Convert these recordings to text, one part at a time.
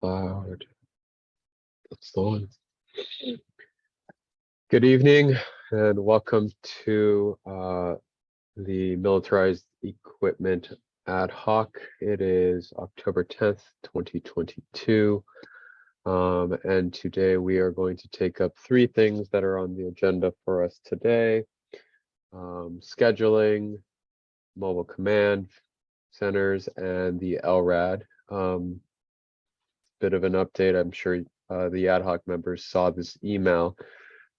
Loud. That's the one. Good evening and welcome to the Militarized Equipment Ad Hoc. It is October 10th, 2022. And today we are going to take up three things that are on the agenda for us today. Scheduling, mobile command centers, and the LRAD. Bit of an update. I'm sure the ad hoc members saw this email.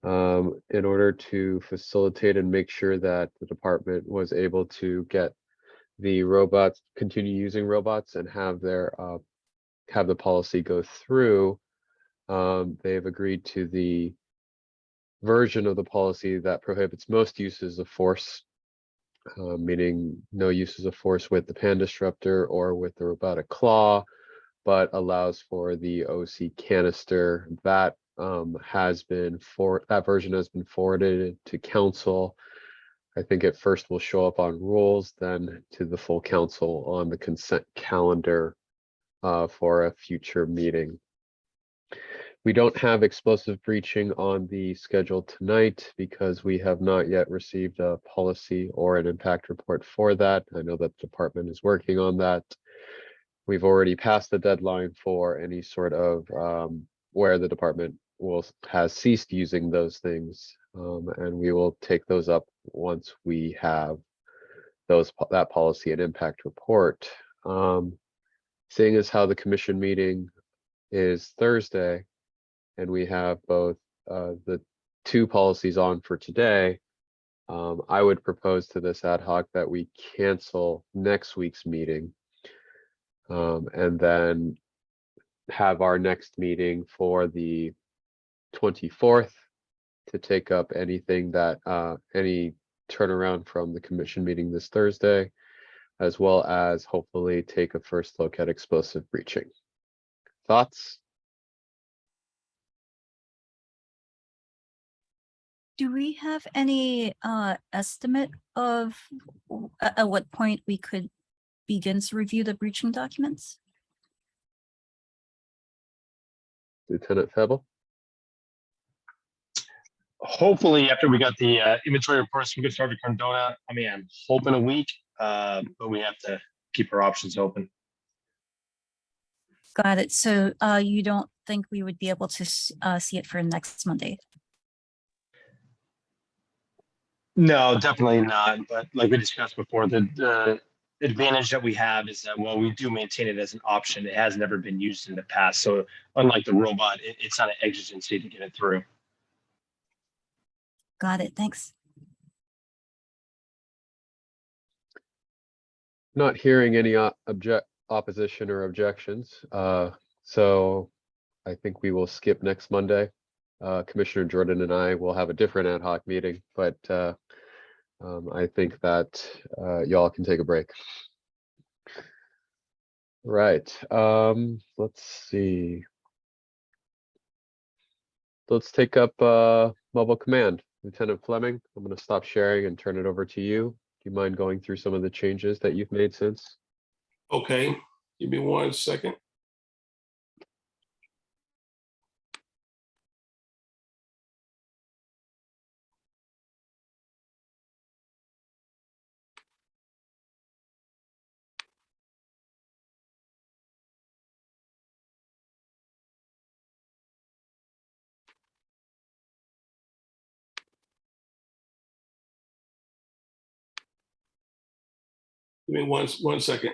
In order to facilitate and make sure that the department was able to get the robots, continue using robots and have their have the policy go through, they've agreed to the version of the policy that prohibits most uses of force, meaning no uses of force with the pan disruptor or with the robotic claw, but allows for the OC canister. That that version has been forwarded to council. I think it first will show up on rules, then to the full council on the consent calendar for a future meeting. We don't have explosive breaching on the schedule tonight because we have not yet received a policy or an impact report for that. I know that the department is working on that. We've already passed the deadline for any sort of where the department has ceased using those things, and we will take those up once we have that policy and impact report. Seeing as how the commission meeting is Thursday, and we have both the two policies on for today, I would propose to this ad hoc that we cancel next week's meeting, and then have our next meeting for the 24th to take up anything that any turnaround from the commission meeting this Thursday, as well as hopefully take a first look at explosive breaching. Thoughts? Do we have any estimate of at what point we could begin to review the breaching documents? Lieutenant Febble? Hopefully, after we got the inventory reports, we could start to Cardona. I mean, I'm hoping a week, but we have to keep our options open. Got it. So you don't think we would be able to see it for next Monday? No, definitely not. But like we discussed before, the advantage that we have is that while we do maintain it as an option, it has never been used in the past. So unlike the robot, it's not an exigency to get it through. Got it. Thanks. Not hearing any opposition or objections. So I think we will skip next Monday. Commissioner Jordan and I will have a different ad hoc meeting, but I think that y'all can take a break. Right. Let's see. Let's take up mobile command. Lieutenant Fleming, I'm going to stop sharing and turn it over to you. Do you mind going through some of the changes that you've made since? Okay, give me 1 second. Give me one second.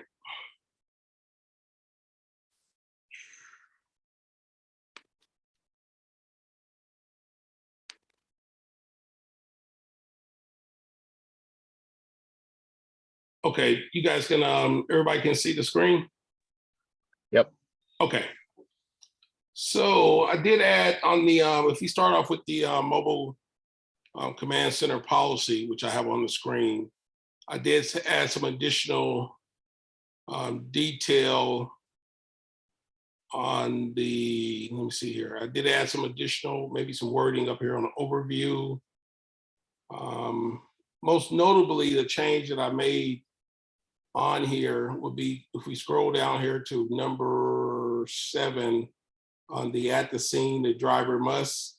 Okay, you guys can, everybody can see the screen? Yep. Okay. So I did add on the, if we start off with the mobile command center policy, which I have on the screen, I did add some additional detail on the, let me see here. I did add some additional, maybe some wording up here on the overview. Most notably, the change that I made on here would be, if we scroll down here to number number 7 on the at the scene, the driver must.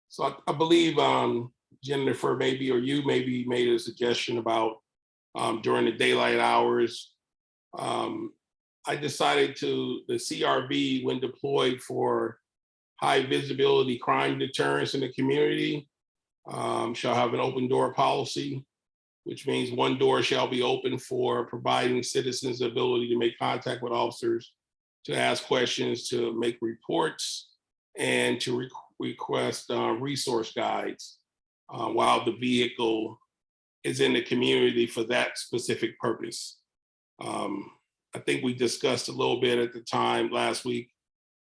So I believe Jennifer maybe, or you maybe made a suggestion about during the daylight hours. I decided the CRB, when deployed for high visibility crime deterrence in the community, shall have an open door policy, which means one door shall be open for providing citizens the ability to make contact with officers, to ask questions, to make reports, and to request resource guides while the vehicle is in the community for that specific purpose. I think we discussed a little bit at the time last week,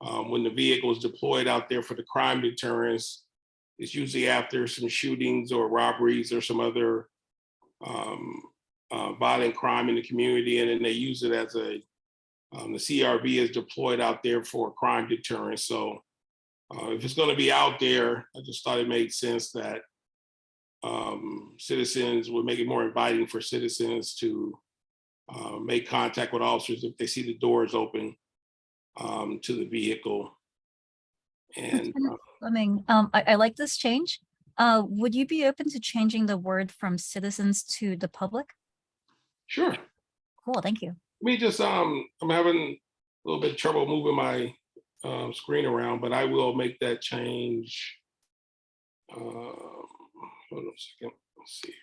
when the vehicle is deployed out there for the crime deterrence, it's usually after some shootings or robberies or some other violent crime in the community, and then they use it as the CRB is deployed out there for crime deterrence. So if it's going to be out there, I just thought it made sense that citizens would make it more inviting for citizens to make contact with officers if they see the doors open to the vehicle. And Fleming, I like this change. Would you be open to changing the word from citizens to the public? sure. Cool, thank you. Let me just, I'm having a little bit of trouble moving my screen around, but I will make that change. Hold on a second, let's see here.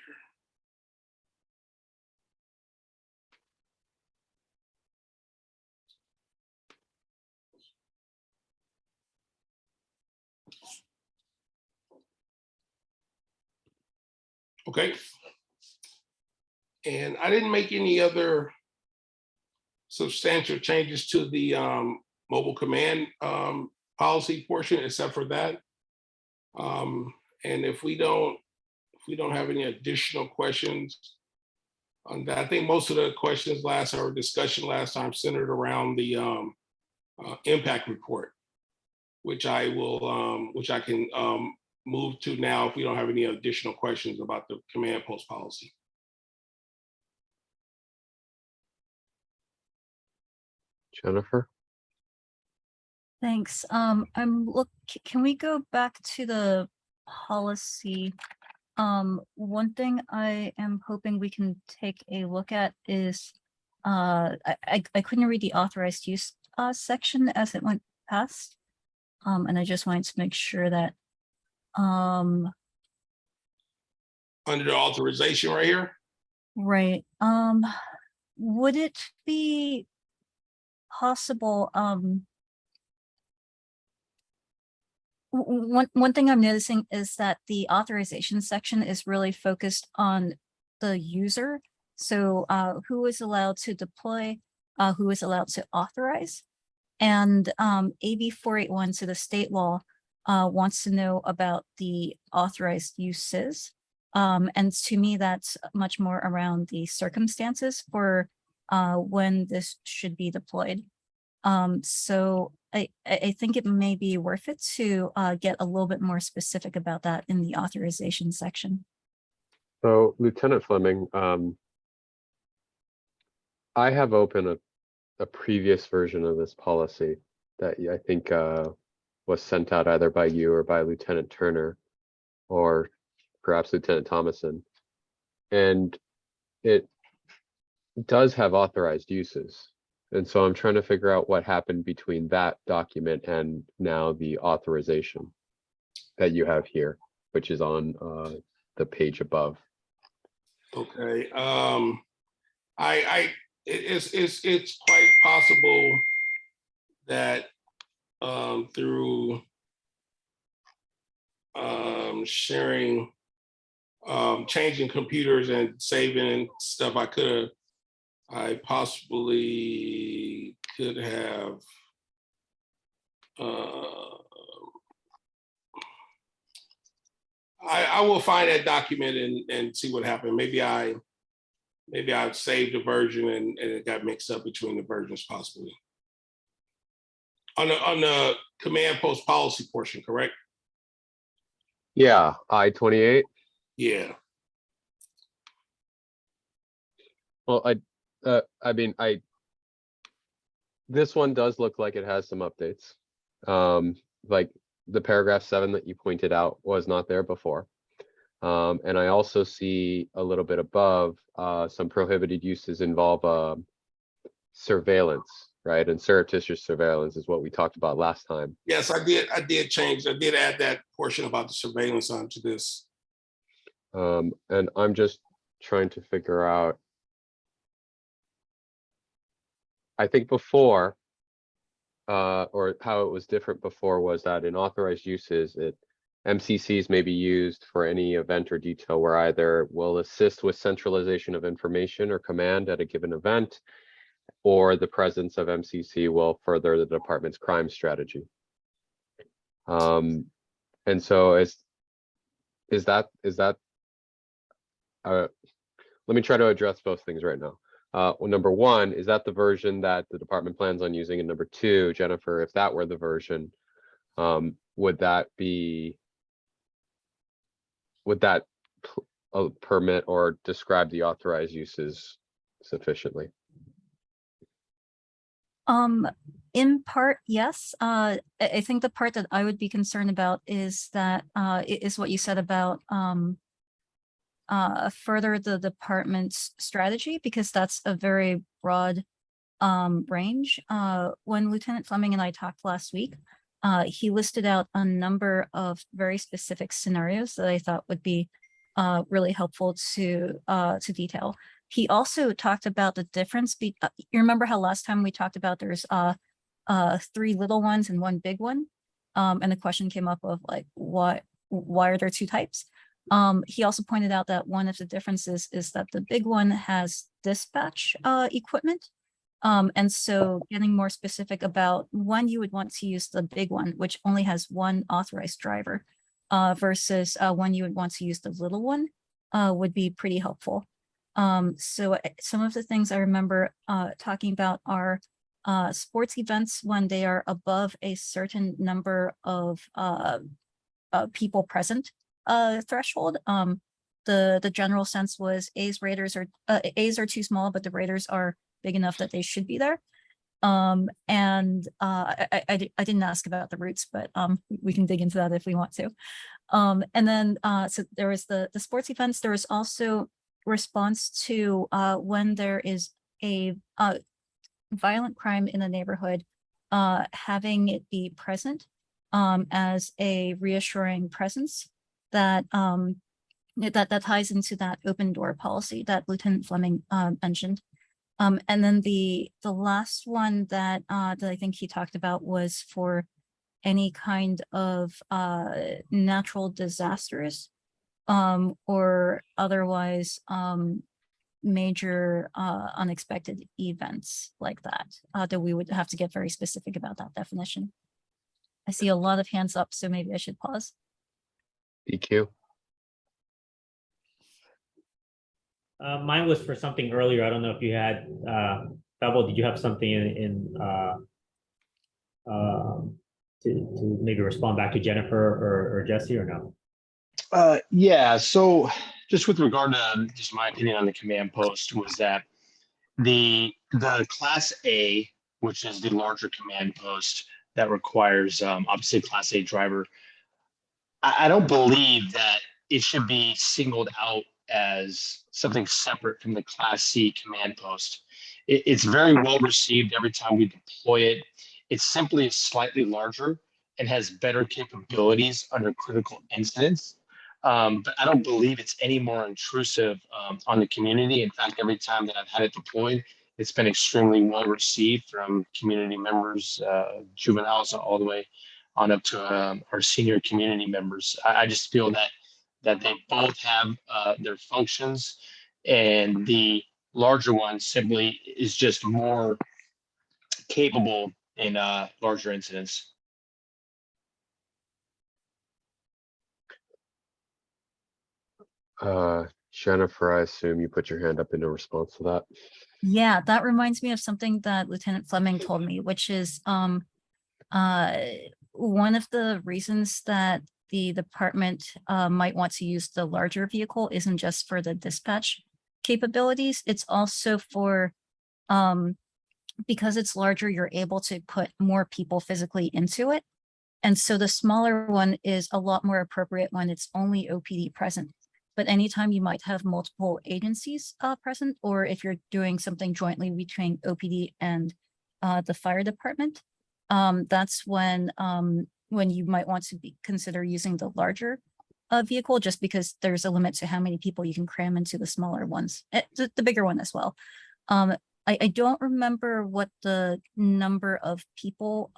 Okay. And I didn't make any other substantial changes to the mobile command policy portion, except for that. And if we don't have any additional questions on that, I think most of the questions our discussion last time centered around the impact report, which I can move to now if we don't have any additional questions about the command post policy. Jennifer? Thanks. Can we go back to the policy? One thing I am hoping we can take a look at is, I couldn't read the authorized use section as it went past. And I just wanted to make sure that, Under the authorization right here? right, would it be possible, one thing I'm noticing is that the authorization section is really focused on the user. So who is allowed to deploy, who is allowed to authorize. And AB 481, so the state law, wants to know about the authorized uses. And to me, that's much more around the circumstances for when this should be deployed. So I think it may be worth it to get a little bit more specific about that in the authorization section. So Lieutenant Fleming, I have open a previous version of this policy that I think was sent out either by you or by Lieutenant Turner or perhaps Lieutenant Thomason. And it does have authorized uses. And so I'm trying to figure out what happened between that document and now the authorization that you have here, which is on the page above. Okay. It's quite possible that through sharing, changing computers and saving stuff, I possibly could have I will find that document and see what happened. Maybe I've saved a version and it got mixed up between the versions possibly. On the command post policy portion, correct? Yeah, I-28. Yeah. Well, I mean, this one does look like it has some updates. Like the paragraph 7 that you pointed out was not there before. And I also see a little bit above, some prohibited uses involve surveillance, right? And surreptitious surveillance is what we talked about last time. Yes, I did add that portion about the surveillance onto this. And I'm just trying to figure out. I think before, or how it was different before was that in authorized uses, MCCs may be used for any event or detail where either will assist with centralization of information or command at a given event, or the presence of MCC will further the department's crime strategy. And so is that let me try to address both things right now. Well, number one, is that the version that the department plans on using? And number two, Jennifer, if that were the version, would that permit or describe the authorized uses sufficiently? In part, yes. I think the part that I would be concerned about is that is what you said about further the department's strategy, because that's a very broad range. When Lieutenant Fleming and I talked last week, he listed out a number of very specific scenarios that I thought would be really helpful to detail. He also talked about the difference. You remember how last time we talked about there's 3 little ones and 1 big one, and the question came up of like why are there 2 types? He also pointed out that one of the differences is that the big one has dispatch equipment. And so getting more specific about when you would want to use the big one, which only has 1 authorized driver, versus when you would want to use the little one, would be pretty helpful. So some of the things I remember talking about are sports events when they are above a certain number of people present threshold. The general sense was A's are too small, but the Raiders are big enough that they should be there. And I didn't ask about the routes, but we can dig into that if we want to. And then so there was the sports events. There was also response to when there is a violent crime in a neighborhood, having it be present as a reassuring presence that that ties into that open door policy that Lieutenant Fleming mentioned. And then the last one that that I think he talked about was for any kind of natural disasters or otherwise major unexpected events like that, that we would have to get very specific about that definition. I see a lot of hands up, so maybe I should pause. DQ. Mine was for something earlier. I don't know if you had, Bebel, did you have something to maybe respond back to Jennifer or Jesse or no? Yeah, so just with regard to just my opinion on the command post was that the class A, which is the larger command post that requires obviously class A driver, I don't believe that it should be singled out as something separate from the class C command post. It's very well received every time we deploy it. It's simply slightly larger and has better capabilities under critical incidents. But I don't believe it's any more intrusive on the community. In fact, every time that I've had it deployed, it's been extremely well received from community members, juveniles, all the way on up to our senior community members. I just feel that they both have their functions, and the larger one simply is just more capable in larger incidents. Jennifer, I assume you put your hand up in response to that. Yeah, that reminds me of something that Lieutenant Fleming told me, which is one of the reasons that the department might want to use the larger vehicle isn't just for the dispatch capabilities. It's also for because it's larger, you're able to put more people physically into it. And so the smaller one is a lot more appropriate when it's only OPD present. But anytime you might have multiple agencies present, or if you're doing something jointly between OPD and the fire department, that's when you might want to consider using the larger vehicle, just because there's a limit to how many people you can cram into the smaller ones, the bigger one as well. I don't remember what the number of people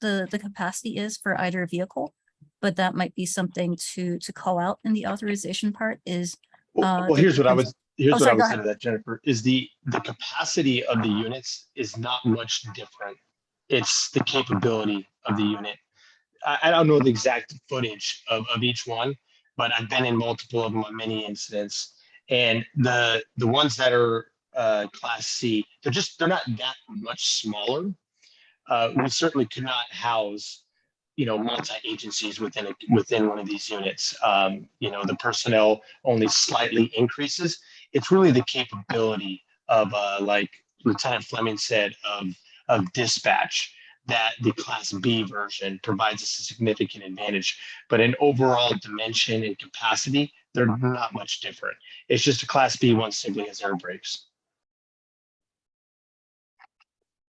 the capacity is for either vehicle, but that might be something to call out in the authorization part is. Well, here's what I would Oh, sorry, go say ahead. to that, Jennifer, is the capacity of the units is not much different. It's the capability of the unit. I don't know the exact footage of each one, but I've been in multiple of them on many incidents. And the ones that are Class C, they're not that much smaller. We certainly could not house, multi-agencies within one of these units. The personnel only slightly increases. It's really the capability of, like Lieutenant Fleming said, of dispatch that the Class B version provides us a significant advantage. But in overall dimension and capacity, they're not much different. It's just a Class B one simply has air brakes.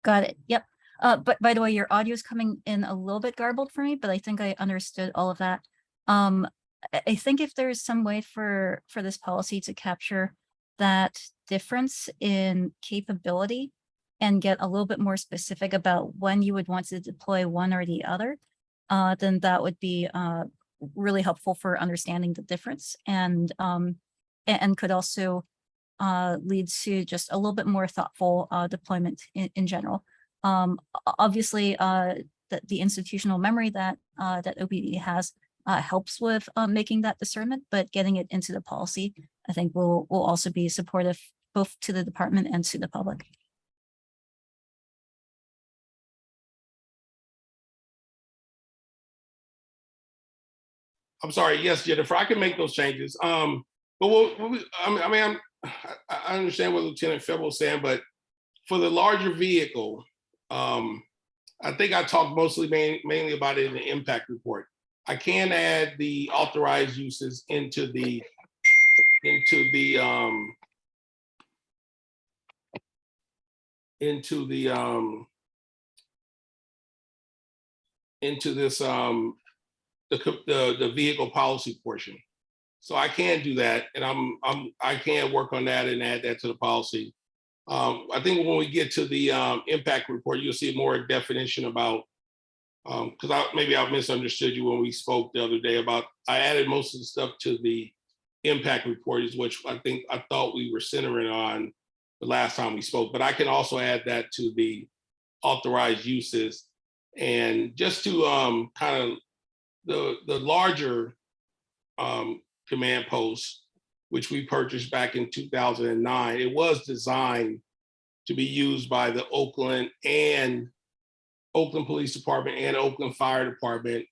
Got it. Yep. But by the way, your audio is coming in a little bit garbled for me, but I think I understood all of that. I think if there's some way for this policy to capture that difference in capability and get a little bit more specific about when you would want to deploy one or the other, then that would be really helpful for understanding the difference, and could also lead to just a little bit more thoughtful deployment in general. Obviously, the institutional memory that OPD has helps with making that discernment, but getting it into the policy, I think, will also be supportive both to the department and to the public. I'm sorry. Yes, Jennifer, I can make those changes. But I understand what Lieutenant Feb was saying, but for the larger vehicle, I think I talked mainly about it in the impact report. I can add the authorized uses into this the vehicle policy portion. So I can do that, and I can work on that and add that to the policy. I think when we get to the impact report, you'll see more definition about, because maybe I misunderstood you when we spoke the other day about, I added most of the stuff to the impact report, which I thought we were centering on the last time we spoke, but I can also add that to the authorized uses. And just to kind of the larger command post, which we purchased back in 2009, it was designed to be used by the Oakland Police Department and Oakland Fire Department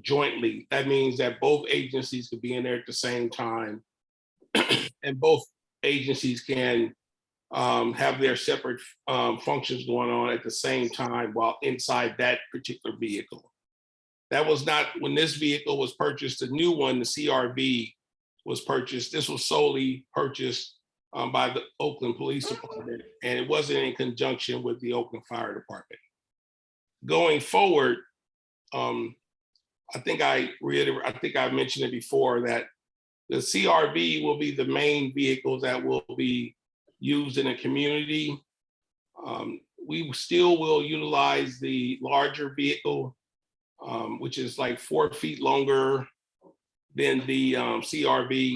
jointly. That means that both agencies could be in there at the same time, and both agencies can have their separate functions going on at the same time while inside that particular vehicle. That was not, when this vehicle was purchased, the new one, the CRV, was purchased. This was solely purchased by the Oakland Police Department, and it wasn't in conjunction with the Oakland Fire Department. Going forward, I think I mentioned it before that the CRV will be the main vehicles that will be used in a community. We still will utilize the larger vehicle, which is like 4 feet longer than the CRV,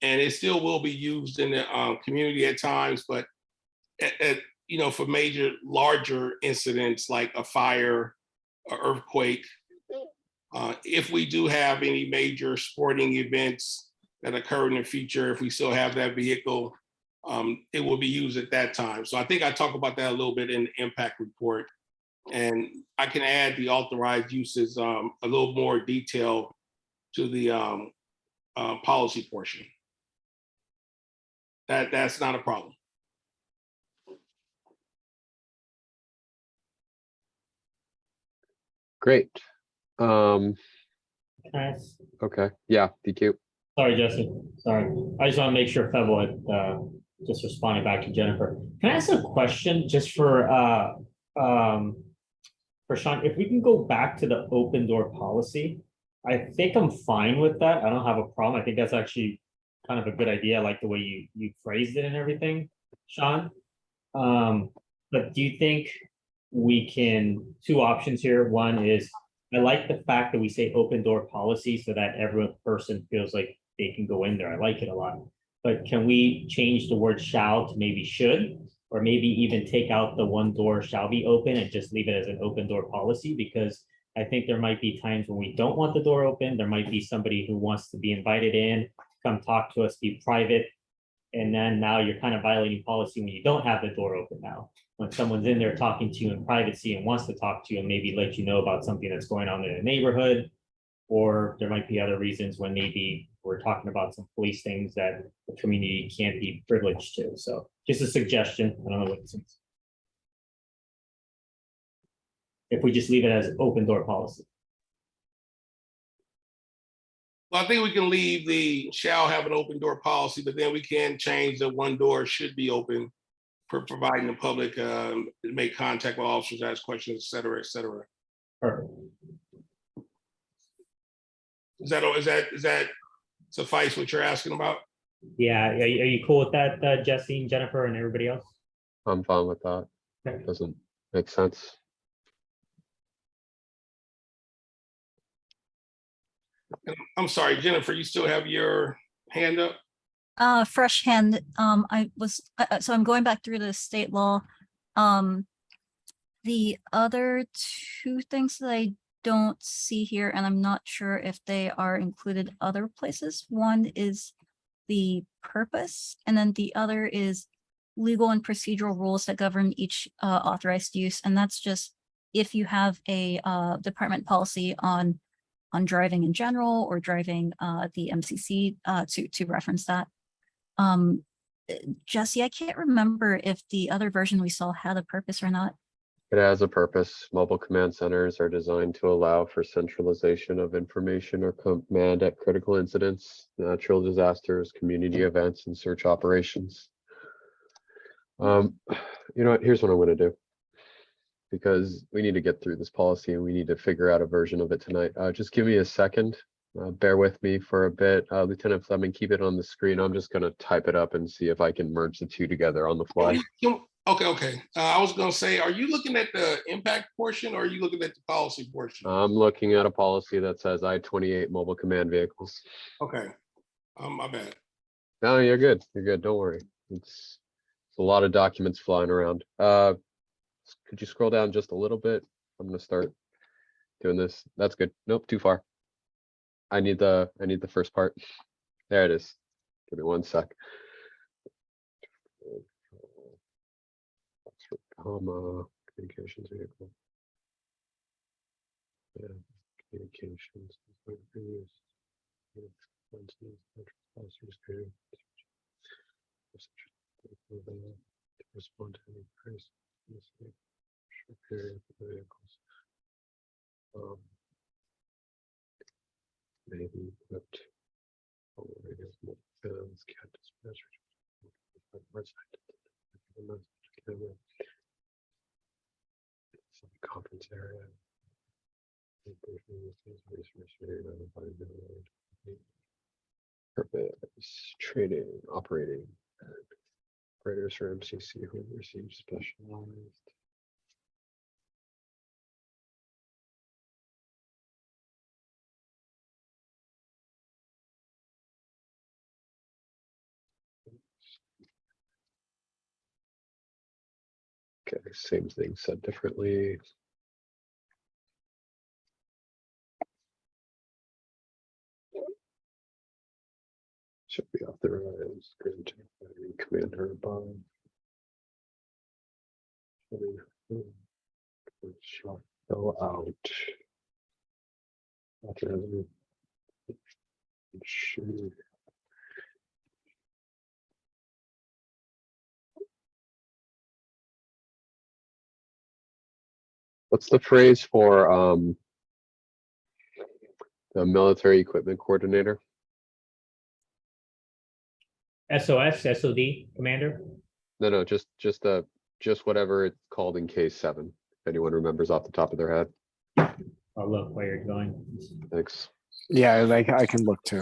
and it still will be used in the community at times, but for major, larger incidents like a fire, or earthquake, if we do have any major sporting events that occur in the future, if we still have that vehicle, it will be used at that time. So I think I talk about that a little bit in the impact report, and I can add the authorized uses a little more detail to the policy portion. That's not a problem. Great. Can I ask- Okay, yeah, DQ. Sorry, Jesse. Sorry. I just want to make sure Febo had just responding back to Jennifer. Can I ask a question just for Sean? If we can go back to the open door policy, I think I'm fine with that. I don't have a problem. I think that's actually kind of a good idea. I like the way you phrased it and everything, Sean. But do you think we can, two options here? One is I like the fact that we say open door policy so that every person feels like they can go in there. I like it a lot. But can we change the word shall to maybe should, or maybe even take out the one door shall be open and just leave it as an open door policy? Because I think there might be times when we don't want the door open. There might be somebody who wants to be invited in, come talk to us, be private. And then now you're kind of violating policy when you don't have the door open now. When someone's in there talking to you in privacy and wants to talk to you and maybe let you know about something that's going on in the neighborhood, or there might be other reasons when maybe we're talking about some police things that the community can't be privileged to. So just a suggestion. I don't know what it is. If we just leave it as open door policy. Well, I think we can leave the shall have an open door policy, but then we can change the one door should be open for providing the public make contact with officers, ask questions, et cetera, et cetera. Perfect. Is that suffice what you're asking about? Yeah. Are you cool with that, Jesse and Jennifer and everybody else? I'm fine with that. Okay. Doesn't make sense. I'm sorry, Jennifer, you still have your hand up? Fresh hand. So I'm going back through the state law. The other two things that I don't see here, and I'm not sure if they are included other places. One is the purpose, and then the other is legal and procedural rules that govern each authorized use. And that's just if you have a department policy on driving in general or driving the MCC to reference that. Jesse, I can't remember if the other version we saw had a purpose or not. It has a purpose. Mobile command centers are designed to allow for centralization of information or command at critical incidents, natural disasters, community events, and search operations. You know what? Here's what I'm going to do. Because we need to get through this policy and we need to figure out a version of it tonight. Just give me a second. Bear with me for a bit. Lieutenant Fleming, keep it on the screen. I'm just going to type it up and see if I can merge the two together on the fly. Okay. I was going to say, are you looking at the impact portion or are you looking at the policy portion? I'm looking at a policy that says I-28 mobile command vehicles. Okay. My bad. No, you're good. You're good. Don't worry. It's a lot of documents flying around. Could you scroll down just a little bit? I'm going to start doing this. That's good. Nope, too far. I need the first part. There it is. Give me one sec. Comma, communications vehicle. Yeah, communications. Respond to any price. Period for vehicles. Maybe equipped. Cat dispatcher. Conference area. Purpose, trading, operating. Operators for MCC who receive specialized. Okay, same thing said differently. Should be authorized. Commander above. Shot fell out. What's the phrase for The military equipment coordinator. SOS, SOD, Commander. No, just whatever it's called in case 7. If anyone remembers off the top of their head. I'll look where you're going. Thanks. Yeah, like I can look too.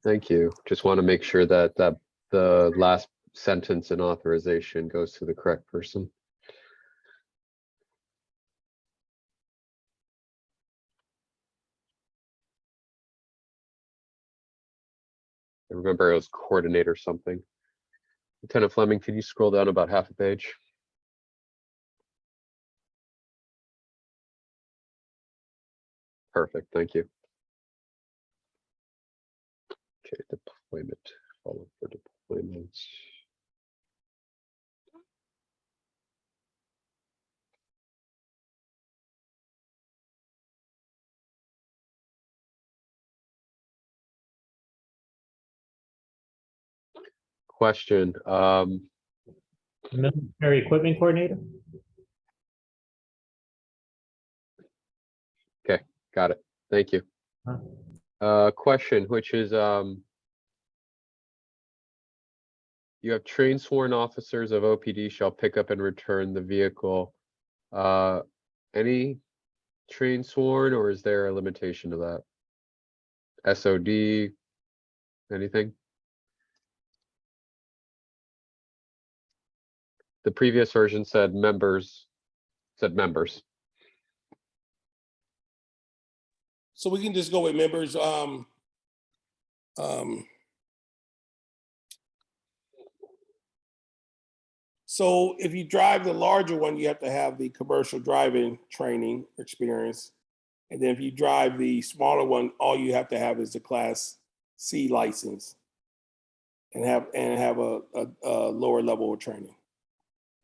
Thank you. Just want to make sure that the last sentence in authorization goes to the correct person. I remember it was coordinator something. Lieutenant Fleming, could you scroll down about half a page? Perfect, thank you. Okay, deployment, follow for deployments. Question, Military Equipment Coordinator. got it, thank you. Question, which is, you have trained sworn officers of OPD shall pick up and return the vehicle. Any trained sworn, or is there a limitation to that? SOD, anything? The previous version said members. So we can just go with members. So if you drive the larger one, you have to have the commercial driving training experience. And then if you drive the smaller one, all you have to have is the Class C license and have a lower level of training.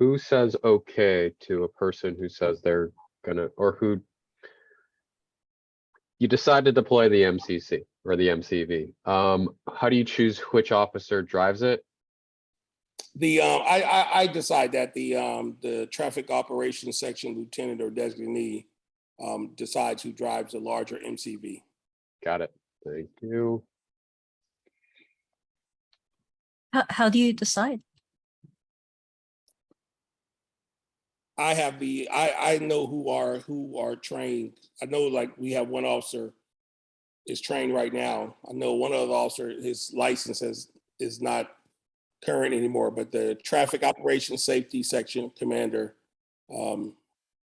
Who says okay to a person who says they're gonna, or who you decide to deploy the MCC or the MCV? How do you choose which officer drives it? I decide that the traffic operations section lieutenant or designee decides who drives the larger MCV. Got it. Thank you. How do you decide? I know who are trained. I know, like, we have one officer is trained right now. I know one other officer, his license is not current anymore, but the traffic operations safety section commander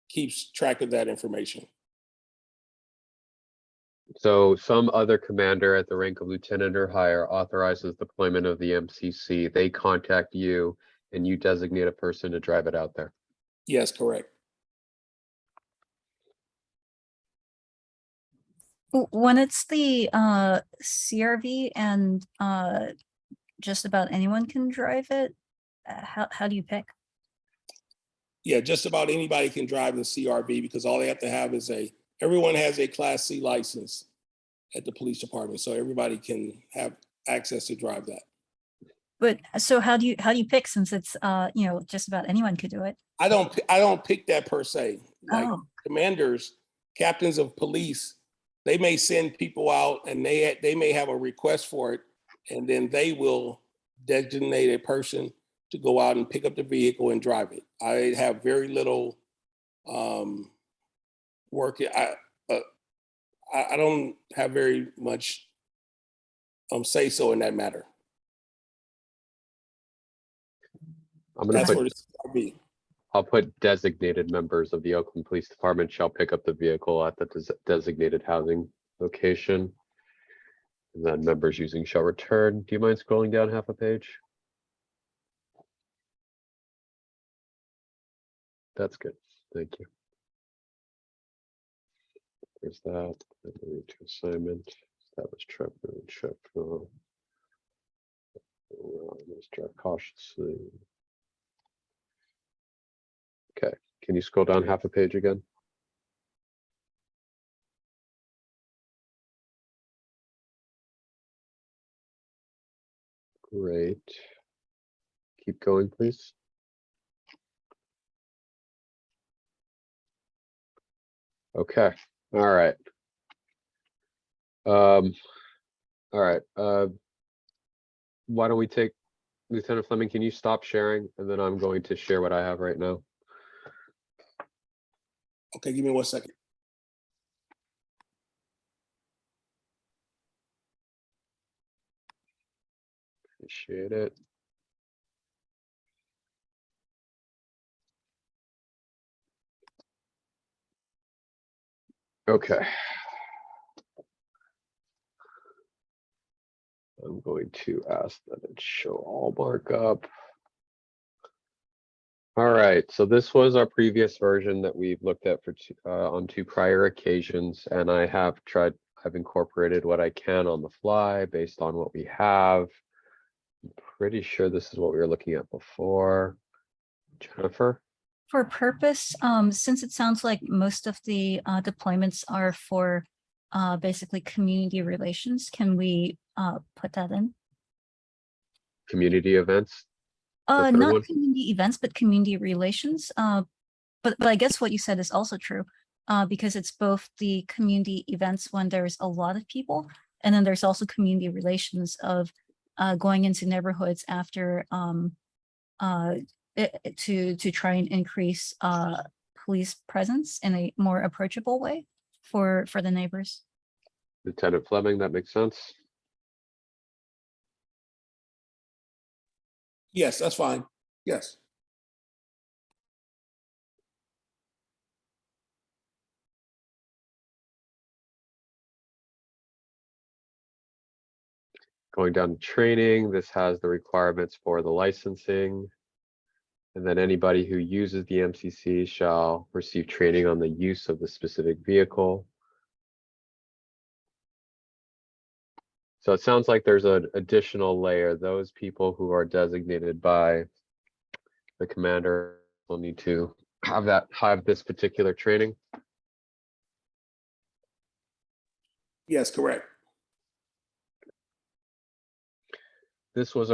keeps track of that information. So some other commander at the rank of lieutenant or higher authorizes deployment of the MCC. They contact you and you designate a person to drive it out there. Yes, correct. When it's the CRV and just about anyone can drive it, how do you pick? Yeah, just about anybody can drive the CRV because all they have to have is everyone has a Class C license at the police department, so everybody can have access to drive that. But so how do you pick, since it's just about anyone could do it? I don't pick that per se. Like, Oh. commanders, captains of police, they may send people out and they may have a request for it, and then they will designate a person to go out and pick up the vehicle and drive it. I have very little work. I don't have very much say so in that matter. I'm gonna That's put, where the CRV. I'll put designated members of the Oakland Police Department shall pick up the vehicle at the designated housing location. And then members using shall return. Do you mind scrolling down half a page? That's good. Thank you. There's that. To assignment. Establish trap. Let's drive cautiously. Okay. Can you scroll down half a page again? Great. Keep going, please. Okay. All right. All right, why don't we take Lieutenant Fleming, can you stop sharing? And then I'm going to share what I have right now. Okay, give me 1 second. Appreciate it. Okay. I'm going to ask that it show all markup. All right, so this was our previous version that we've looked at for on 2 prior occasions, and I've incorporated what I can on the fly based on what we have. I'm pretty sure this is what we were looking at before. Jennifer? For purpose, since it sounds like most of the deployments are for basically community relations, can we put that in? Community events? The third Not one? community events, but community relations. But I guess what you said is also true, because it's both the community events when there's a lot of people, and then there's also community relations of going into neighborhoods after to try and increase police presence in a more approachable way for the neighbors. Lieutenant Fleming, that makes sense. Yes, that's fine. Yes. Going down to training, this has the requirements for the licensing. And then anybody who uses the MCC shall receive training on the use of the specific vehicle. So it sounds like there's an additional layer. Those people who are designated by the commander will need to have this particular training. Yes, correct. This was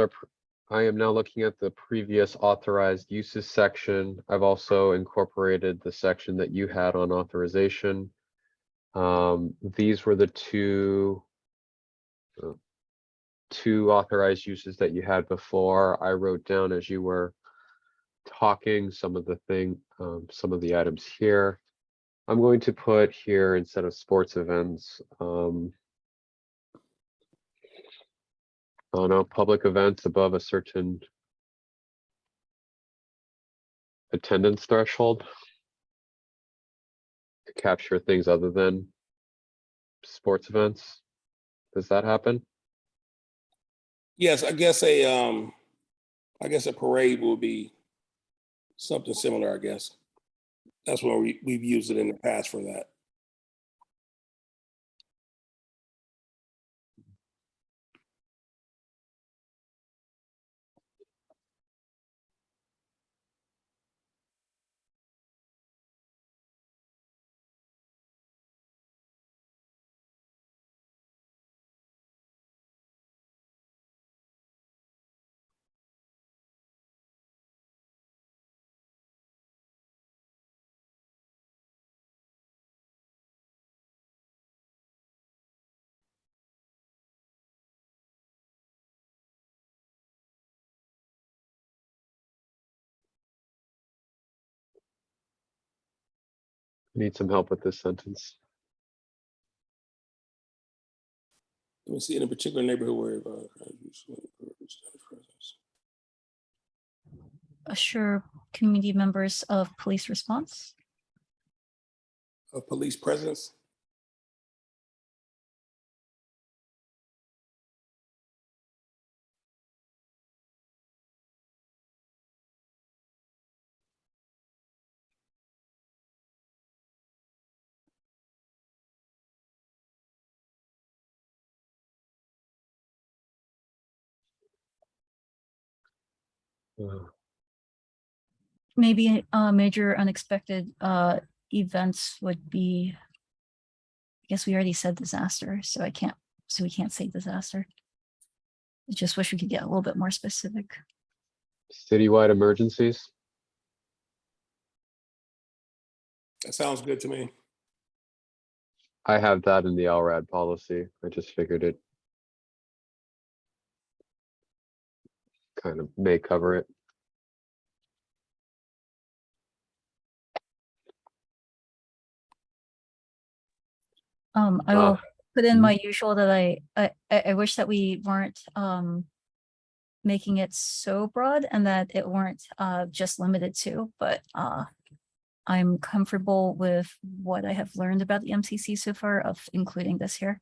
I am now looking at the previous authorized uses section. I've also incorporated the section that you had on authorization. These were the two authorized uses that you had before. I wrote down as you were talking some of the items here. I'm going to put here instead of sports events, oh no, public events above a certain attendance threshold to capture things other than sports events. Does that happen? Yes, I guess a parade will be something similar, I guess. That's where we've used it in the past for that. Need some help with this sentence. Let me see, in a particular neighborhood where Assure community members of police response. of police presence. Maybe major unexpected events would be, I guess we already said disaster, so we can't say disaster. I just wish we could get a little bit more specific. Citywide emergencies. That sounds good to me. I have that in the LRAD policy. I just figured it kind of may cover it. I will put in mhm. my usual that I wish that we weren't making it so broad and that it weren't just limited to, but I'm comfortable with what I have learned about the MCC so far of including this here.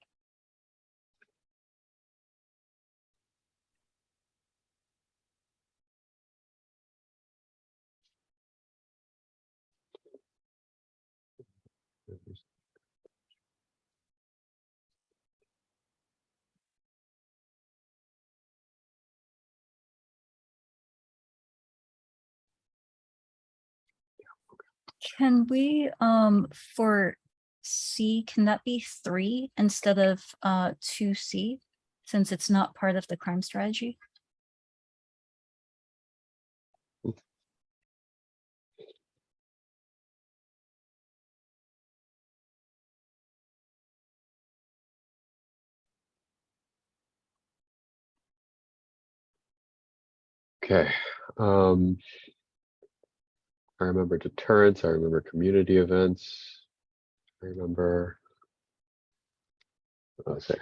Can we, for C, can that be 3 instead of 2C, since it's not part of the crime strategy? Okay. I remember deterrence. I remember community events. I remember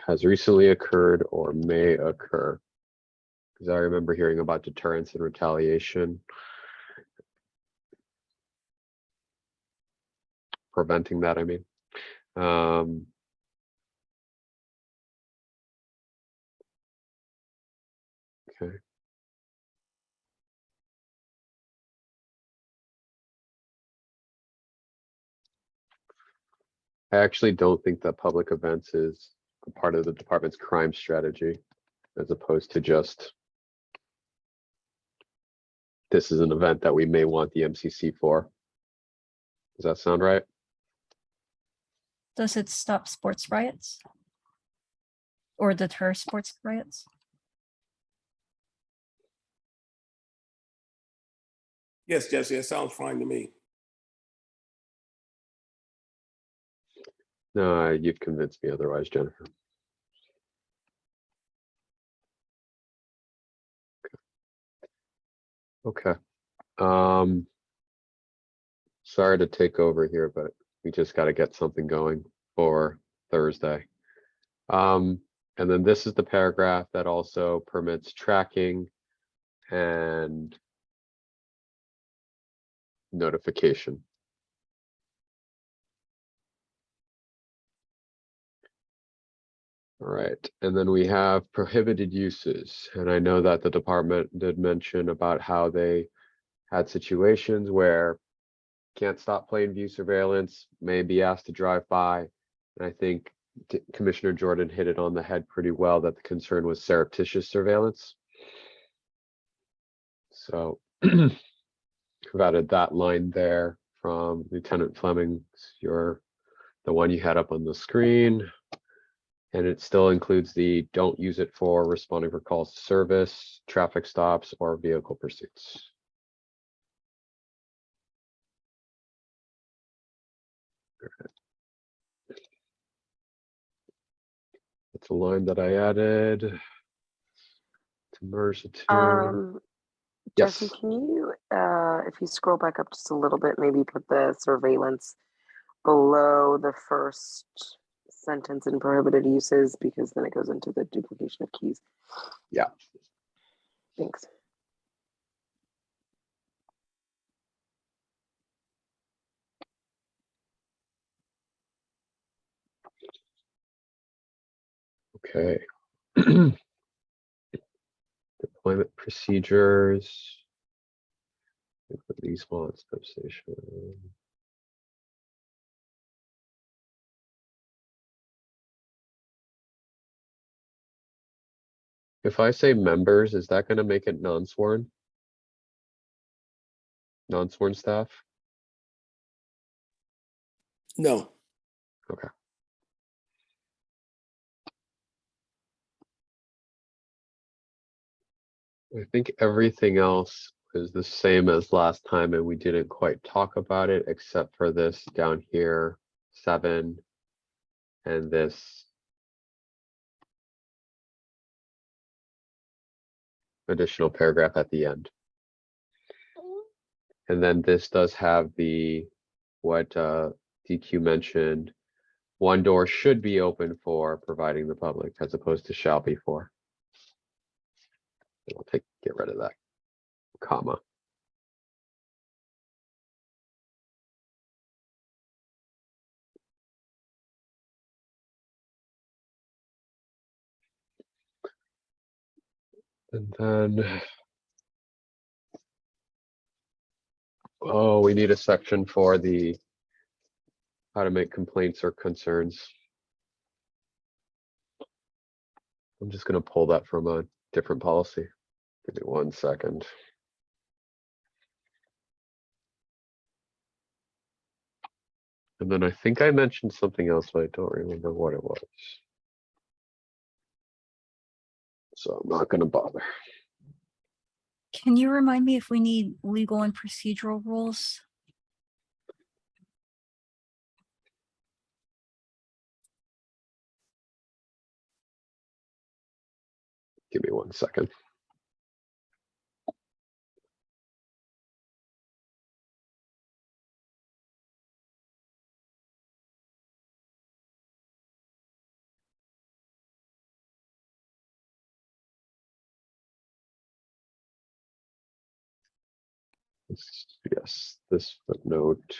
has recently occurred or may occur. Because I remember hearing about deterrence and retaliation. Preventing that, I mean. Okay. I actually don't think that public events is a part of the department's crime strategy, as opposed to just this is an event that we may want the MCC for. Does that sound right? Does it stop sports riots? Or deter sports riots? Yes, Jesse, that sounds fine to me. No, you've convinced me otherwise, Jennifer. Okay. Sorry to take over here, but we just got to get something going for Thursday. And then this is the paragraph that also permits tracking and notification. All right, and then we have prohibited uses. And I know that the department did mention about how they had situations where can't stop plain view surveillance, may be asked to drive by. And I think Commissioner Jordan hit it on the head pretty well that the concern was surreptitious surveillance. So I've added that line there from Lieutenant Fleming's, the one you had up on the screen. And it still includes the don't use it for responding for calls to service, traffic stops, or vehicle pursuits. It's a line that I added to merge the two. Jesse, Yes. can you, if you scroll back up just a little bit, maybe put the surveillance below the first sentence in prohibited uses, because then it goes into the duplication of keys. Yeah. Thanks. Okay. Deployment procedures. Response substation. If I say members, is that going to make it non-sworn? Non-sworn staff? No. Okay. I think everything else is the same as last time, and we didn't quite talk about it except for this down here, 7. and this additional paragraph at the end. And then this does have the, what DQ mentioned, one door should be open for providing the public as opposed to shall be for. I'll get rid of that comma. And then, oh, we need a section for the how to make complaints or concerns. I'm just going to pull that from a different policy. Give me 1 second. And then I think I mentioned something else, but I don't remember what it was. So I'm not going to bother. Can you remind me if we need legal and procedural rules? Give me 1 second. Yes, this footnote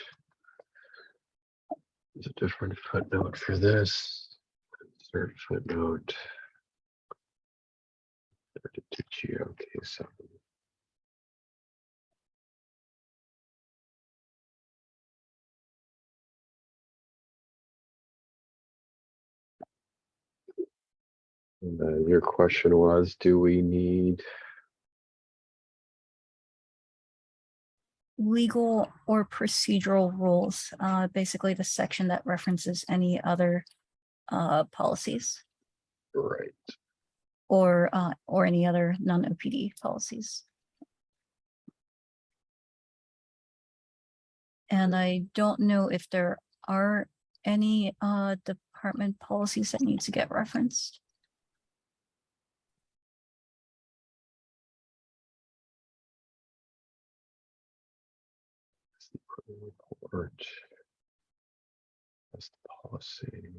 is a different footnote for this. Third footnote. Okay, so and your question was, do we need Legal or procedural rules, basically the section that references any other policies right? or any other non-OPD policies. And I don't know if there are any department policies that need to get referenced. Report. That's the policy.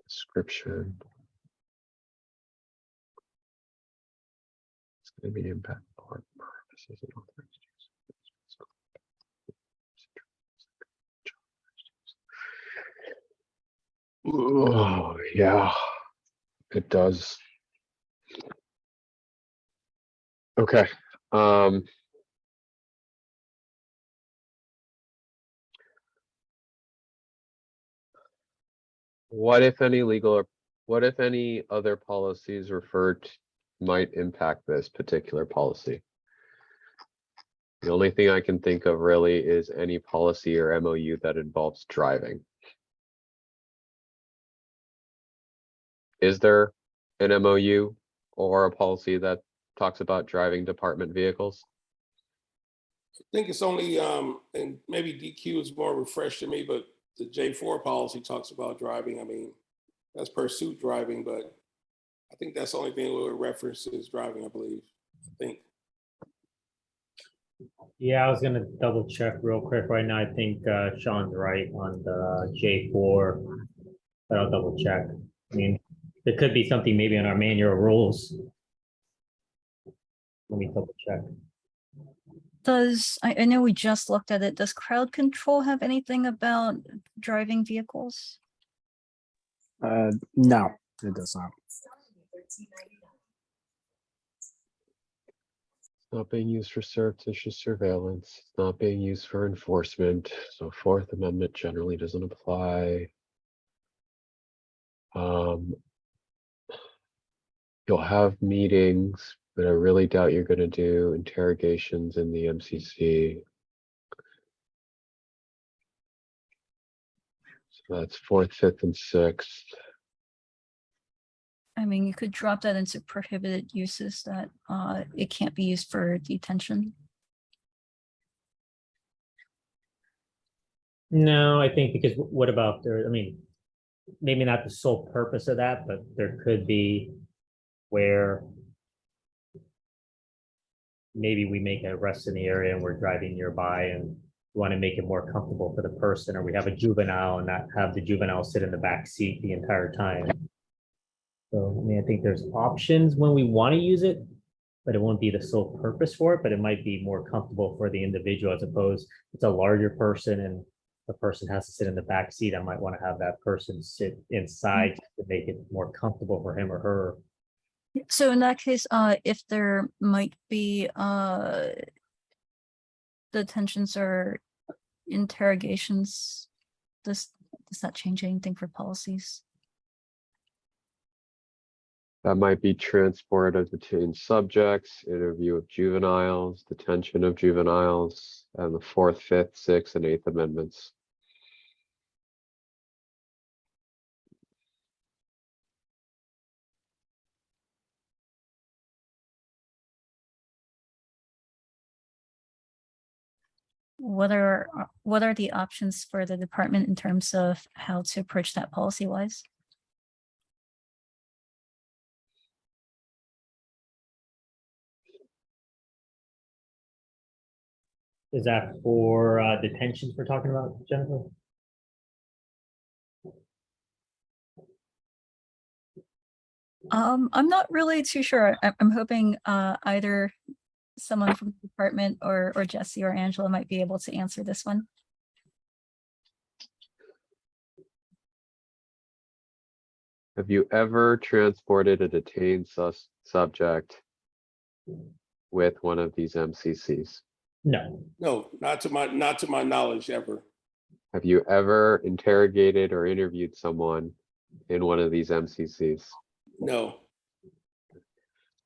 Description. It's going to be impact or purposes and authorized use. Oh, yeah, it does. Okay. What if any legal or what if any other policies referred might impact this particular policy? The only thing I can think of really is any policy or MOU that involves driving. Is there an MOU or a policy that talks about driving department vehicles? I think it's only, and maybe DQ is more refreshed to me, but the J4 policy talks about driving. I mean, that's pursuit driving, but I think that's the only thing where it references driving, I believe. I think. Yeah, I was gonna double check real quick right now. I think Sean's right on the J4, but I'll double check. I mean, there could be something maybe in our manual rules. Let me double check. Does, I know we just looked at it, does crowd control have anything about driving vehicles? No, it does not. Not being used for surreptitious surveillance, it's not being used for enforcement, so Fourth Amendment generally doesn't apply. You'll have meetings, but I really doubt you're gonna do interrogations in the MCC. So that's 4th, 5th, and 6th. I mean, you could drop that into prohibited uses that it can't be used for detention. No, I think because what about there, I mean, maybe not the sole purpose of that, but there could be where maybe we make an arrest in the area and we're driving nearby and want to make it more comfortable for the person, or we have a juvenile and not have the juvenile sit in the back seat the entire time. So, I mean, I think there's options when we want to use it, but it won't be the sole purpose for it, but it might be more comfortable for the individual as opposed it's a larger person and the person has to sit in the back seat. I might want to have that person sit inside to make it more comfortable for him or her. So in that case, if there might be detentions or interrogations, does that change anything for policies? That might be transport of detained subjects, interview of juveniles, detention of juveniles, and the 4th, 5th, 6th, and 8th Amendments. What are the options for the department in terms of how to approach that policy wise? Is that for detentions we're talking about, Jennifer? I'm not really too sure. I'm hoping either someone from the department or Jesse or Angela might be able to answer this one. Have you ever transported a detained subject with one of these MCCs? No. No, not to my knowledge ever. Have you ever interrogated or interviewed someone in one of these MCCs? No,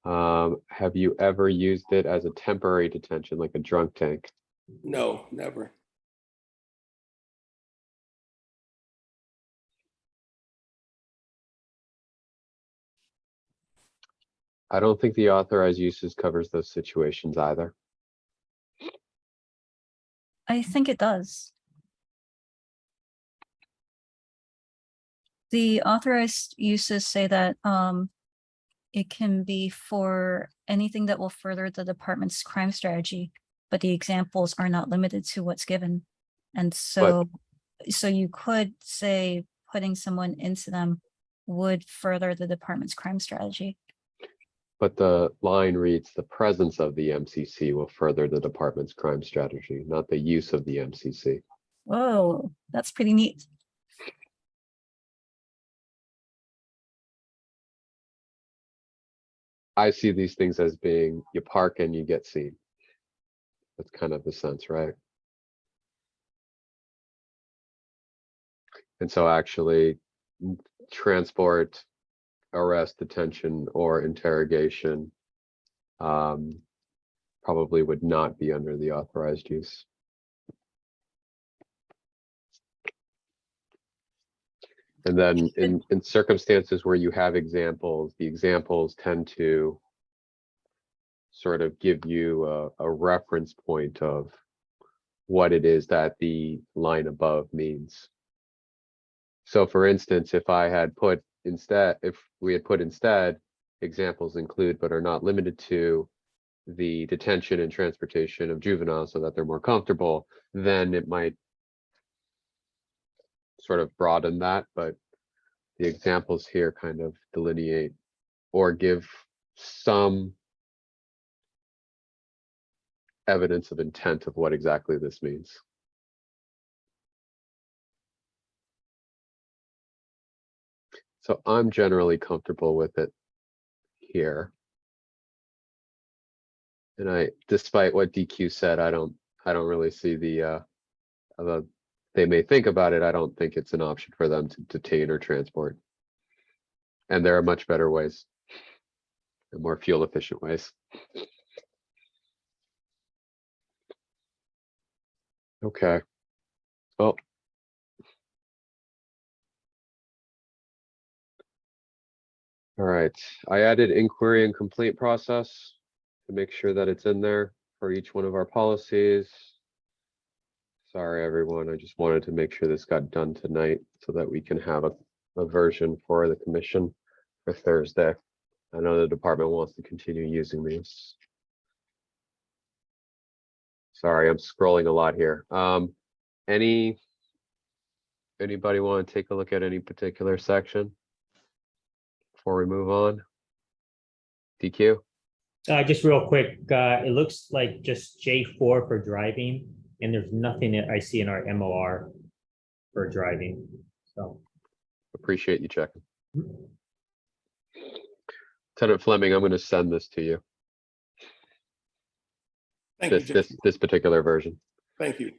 Have you ever used it as a temporary detention, like a drunk tank? no, never. I don't think the authorized uses covers those situations either. I think it does. The authorized uses say that it can be for anything that will further the department's crime strategy, but the examples are not limited to what's given. And so you could say putting someone into them would further the department's crime strategy. But the line reads, the presence of the MCC will further the department's crime strategy, not the use of the MCC. Whoa, that's pretty neat. I see these things as being, you park and you get seen. That's kind of the sense, right? And so actually transport, arrest, detention, or interrogation probably would not be under the authorized use. And then in circumstances where you have examples, the examples tend to sort of give you a reference point of what it is that the line above means. So for instance, if we had put instead, examples include but are not limited to the detention and transportation of juveniles so that they're more comfortable, then it might sort of broaden that, but the examples here kind of delineate or give some evidence of intent of what exactly this means. So I'm generally comfortable with it here. And despite what DQ said, I don't really see they may think about it. I don't think it's an option for them to detain or transport. And there are much better ways and more fuel efficient ways. Okay. Well, All right, I added inquiry and complaint process to make sure that it's in there for each one of our policies. Sorry, everyone, I just wanted to make sure this got done tonight so that we can have a version for the commission for Thursday. I know the department wants to continue using these. Sorry, I'm scrolling a lot here. Anybody want to take a look at any particular section before we move on? DQ? Just real quick, it looks like just J4 for driving, and there's nothing that I see in our MOR for driving, so. Appreciate you checking. Lieutenant Fleming, I'm going to send this to you. Thank you, Jason. This particular version. Thank you.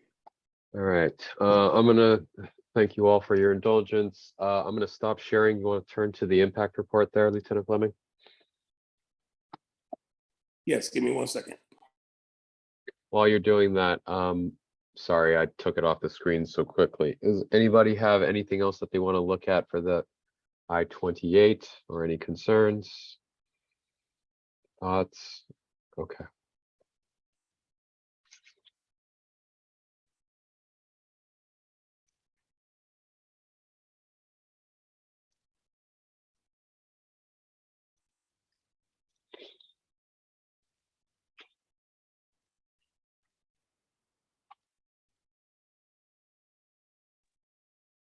All right. I'm going to thank you all for your indulgence. I'm going to stop sharing. You want to turn to the impact report there, Lieutenant Fleming? Yes, give me 1 second. While you're doing that, sorry, I took it off the screen so quickly. Does anybody have anything else that they want to look at for the I-28 or any concerns? Thoughts? Okay.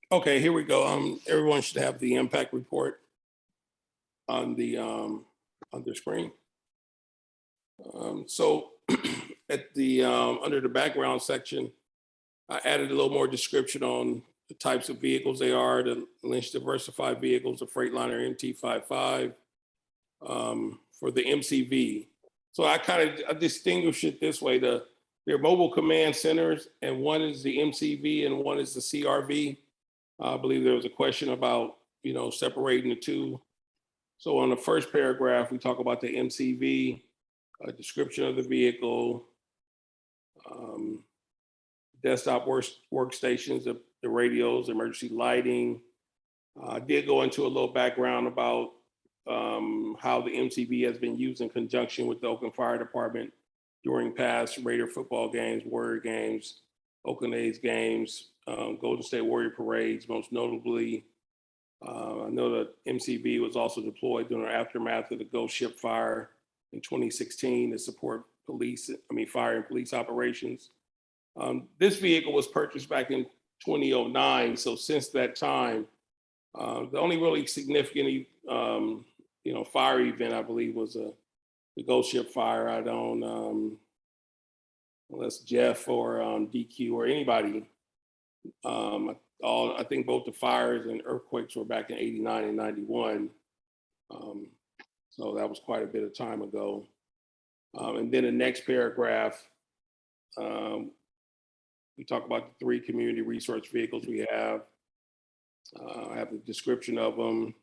Okay, here we go. Everyone should have the impact report on the screen. So at the under the background section, I added a little more description on the types of vehicles they are, the Lynch diversified vehicles, the Freightliner MT-55, for the MCV. So I distinguish it this way: they're mobile command centers, and one is the MCV and one is the CRV. I believe there was a question about, separating the two. So on the first paragraph, we talk about the MCV, a description of the vehicle, desktop workstations, the radios, emergency lighting. I did go into a little background about how the MCV has been used in conjunction with the Oakland Fire Department during past Raider football games, Warrior games, Oakland A's games, Golden State Warrior parades, most notably. I know that MCV was also deployed during the aftermath of the Ghost Ship fire in 2016 to support fire and police operations. This vehicle was purchased back in 2009. So since that time, the only really significant, fire event, I believe, was the Ghost Ship fire. I don't, unless Jeff or DQ or anybody, I think both the fires and earthquakes were back in 89 and 91. So that was quite a bit of time ago. And then the next paragraph, we talk about the 3 community resource vehicles we have. I have the description of them,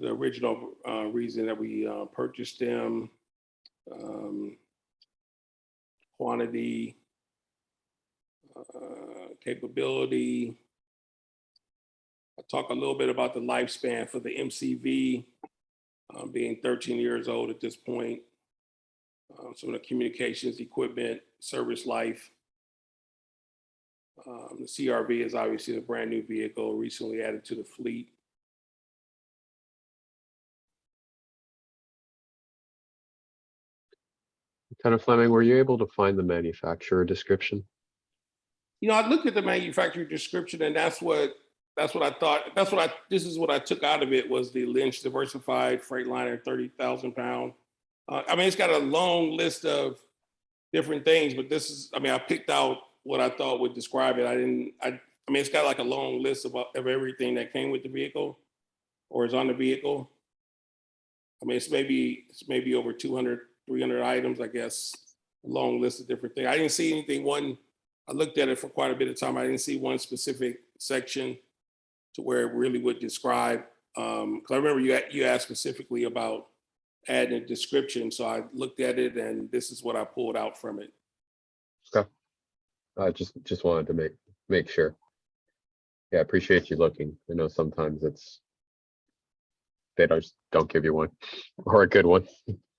the original reason that we purchased them, quantity, capability. I talk a little bit about the lifespan for the MCV, being 13 years old at this point. Some of the communications equipment, service life. The CRV is obviously a brand new vehicle recently added to the fleet. Lieutenant Fleming, were you able to find the manufacturer description? I looked at the manufacturer description, and that's what I thought. This is what I took out of it, was the Lynch diversified Freightliner 30,000 pound. It's got a long list of different things, but I picked out what I thought would describe it. It's got like a long list of everything that came with the vehicle or is on the vehicle. It's maybe over 200, 300 items, I guess, a long list of different things. I didn't see anything, I looked at it for quite a bit of time. I didn't see one specific section to where it really would describe, because I remember you asked specifically about adding a description. So I looked at it and this is what I pulled out from it. Okay. I just wanted to make sure. Yeah, appreciate you looking. I know sometimes it's they don't give you one, or a good one.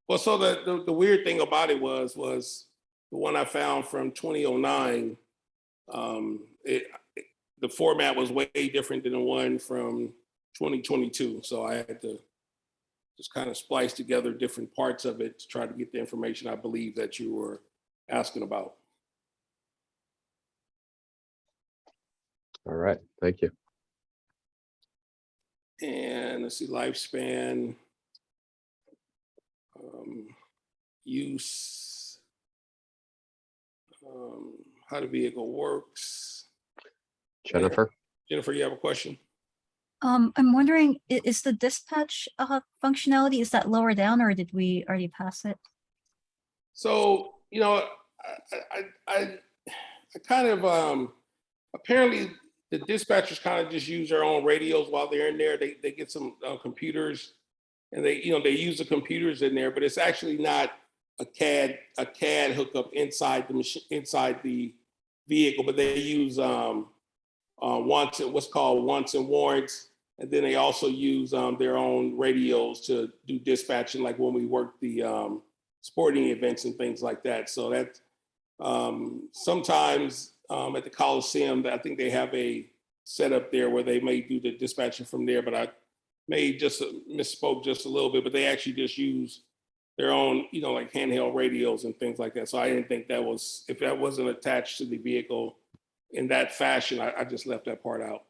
Well, so the weird thing about it was the one I found from 2009. The format was way different than the one from 2022. So I had to just kind of splice together different parts of it to try to get the information I believe that you were asking about. All right, thank you. And let's see, lifespan, use, how the vehicle works. Jennifer? Jennifer, you have a question? I'm wondering, is the dispatch functionality, is that lower down, or did we already pass it? So, you know, I kind of, apparently the dispatchers kind of just use their own radios while they're in there. They get some computers, and they use the computers in there, but it's actually not a CAD hookup inside the machine, inside the vehicle, but they use what's called wants and warrants, and then they also use their own radios to do dispatching, like when we work the sporting events and things like that. So that sometimes at the Coliseum, I think they have a setup there where they may do the dispatching from there, but I may just misspoke just a little bit, but they actually just use their own, like handheld radios and things like that. So I didn't think if that wasn't attached to the vehicle in that fashion, I just left that part out.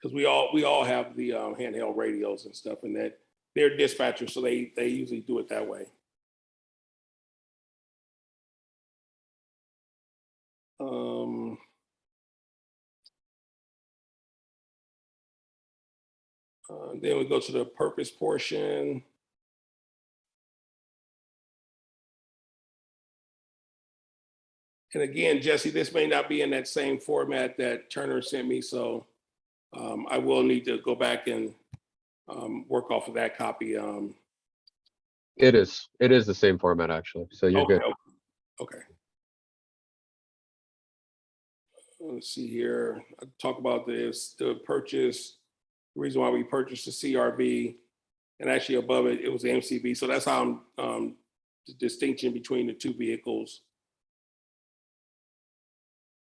Because we all have the handheld radios and stuff, and that they're dispatchers, so they usually do it that way. Then we go to the purpose portion. And again, Jesse, this may not be in that same format that Turner sent me, so I will need to go back and work off of that copy. It is the same format, actually, so you're good. Okay. Let's see here. I talk about this, the purchase, the reason why we purchased the CRV, and actually above it, it was the MCV. So that's how I'm the distinction between the two vehicles.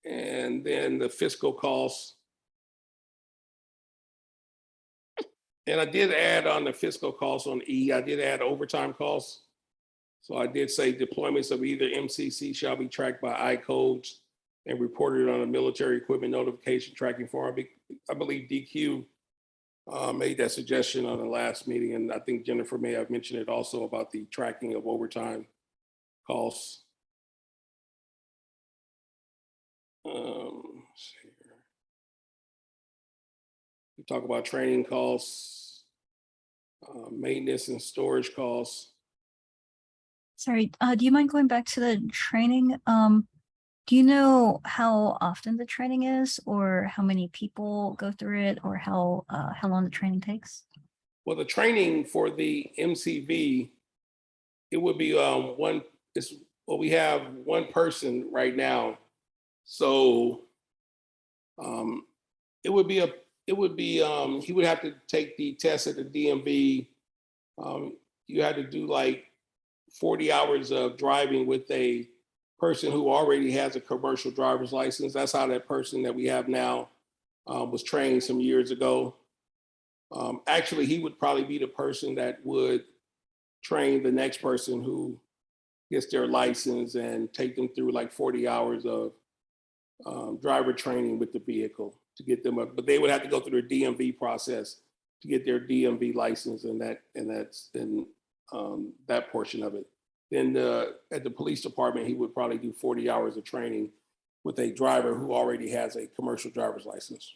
And then the fiscal costs. And I did add on the fiscal costs on E, I did add overtime costs. So I did say deployments of either MCC shall be tracked by I-codes and reported on a military equipment notification tracking form. I believe DQ made that suggestion on the last meeting, and I think Jennifer may have mentioned it also about the tracking of overtime costs. Let's see here. We talk about training costs, maintenance and storage costs. Sorry, do you mind going back to the training? Do you know how often the training is, or how many people go through it, or how long the training takes? Well, the training for the MCV, it would be we have one person right now. So he would have to take the test at the DMV. You had to do like 40 hours of driving with a person who already has a commercial driver's license. That's how that person that we have now was trained some years ago. Actually, he would probably be the person that would train the next person who gets their license and take them through like 40 hours of driver training with the vehicle to get them up. But they would have to go through the DMV process to get their DMV license, and that's that portion of it. Then at the police department, he would probably do 40 hours of training with a driver who already has a commercial driver's license.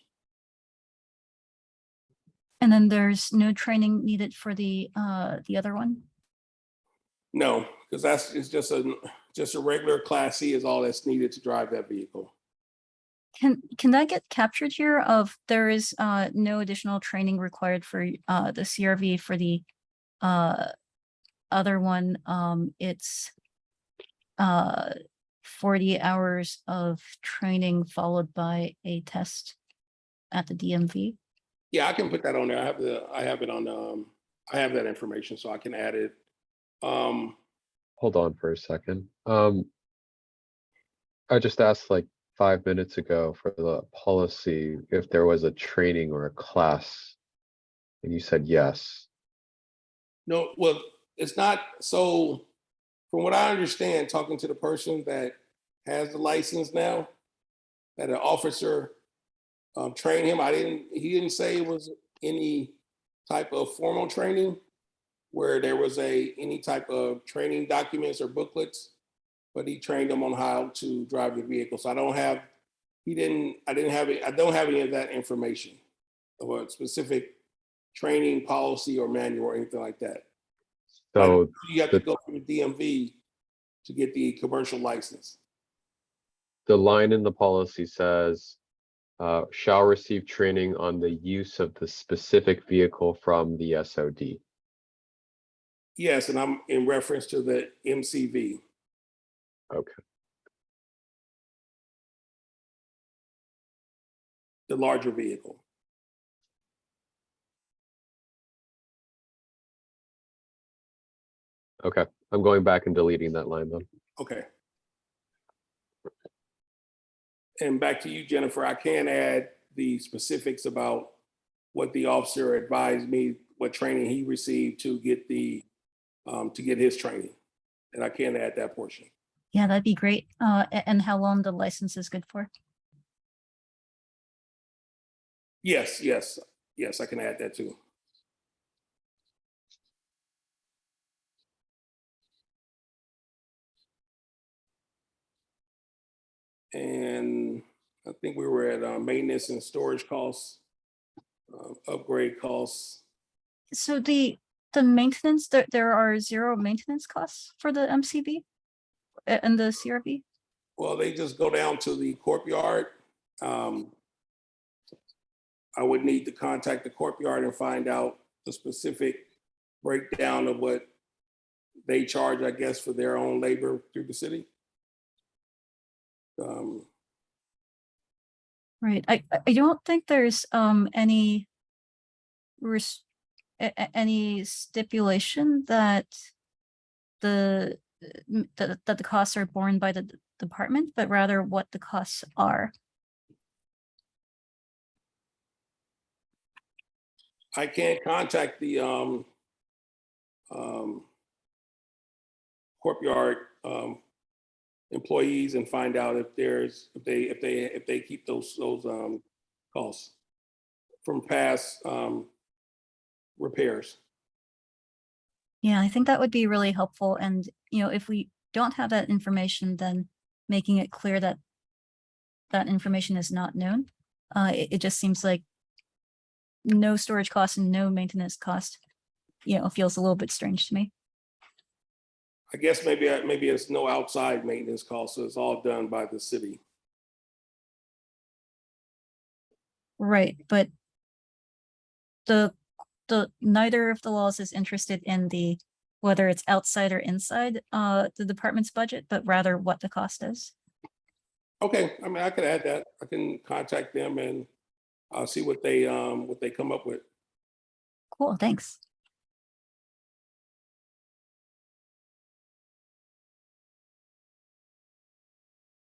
And then there's no training needed for the other one? No, because it's just a regular Class C is all that's needed to drive that vehicle. Can that get captured here? Of there is no additional training required for the CRV. For the other one, it's 40 hours of training followed by a test. at the DMV? Yeah, I can put that on there. I have it on, I have that information, so I can add it. Hold on for a second. I just asked like 5 minutes ago for the policy if there was a training or a class, and you said yes. No, well, it's not, so from what I understand, talking to the person that has the license now, that an officer trained him, he didn't say it was any type of formal training where there was any type of training documents or booklets, but he trained them on how to drive the vehicle. So I don't have any of that information or a specific training policy or manual or anything like that. So You have to the, go through the DMV to get the commercial license. the line in the policy says, shall receive training on the use of the specific vehicle from the SOD. Yes, and I'm in reference to the MCV. Okay. The larger vehicle. Okay. I'm going back and deleting that line then. Okay. And back to you, Jennifer, I can add the specifics about what the officer advised me, what training he received to get his training. And I can add that portion. Yeah, that'd be great. And how long the license is good for? Yes, I can add that too. And I think we were at maintenance and storage costs, upgrade costs. So the maintenance, there are zero maintenance costs for the MCV and the CRV? Well, they just go down to the courtyard. I would need to contact the courtyard and find out the specific breakdown of what they charge, I guess, for their own labor through the city. Right. I don't think there's any any stipulation that the costs are borne by the department, but rather what the costs are. I can't contact the courtyard employees and find out if they keep those costs from past repairs. Yeah, I think that would be really helpful. And, if we don't have that information, then making it clear that that information is not known. It just seems like no storage costs and no maintenance cost, feels a little bit strange to me. I guess maybe it's no outside maintenance costs, so it's all done by the city. Right, but the neither of the laws is interested in whether it's outside or inside the department's budget, but rather what the cost is. Okay, I mean, I could add that. I can contact them and I'll see what they come up with. Cool, thanks.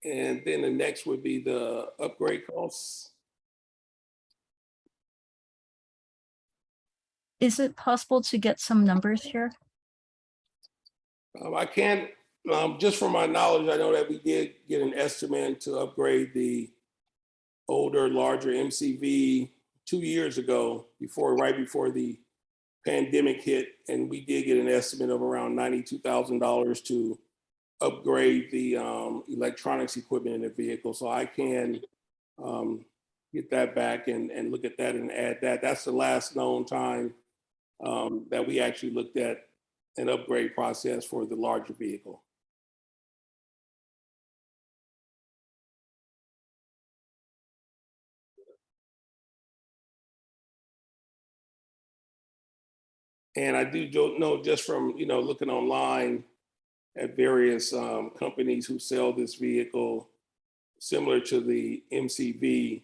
And then the next would be the upgrade costs. Is it possible to get some numbers here? I can't, just from my knowledge, I know that we did get an estimate to upgrade the older, larger MCV 2 years ago, right before the pandemic hit. And we did get an estimate of around $92,000 to upgrade the electronics equipment in the vehicle. So I can get that back and look at that and add that. That's the last known time that we actually looked at an upgrade process for the larger vehicle. And I do know just from looking online at various companies who sell this vehicle similar to the MCV,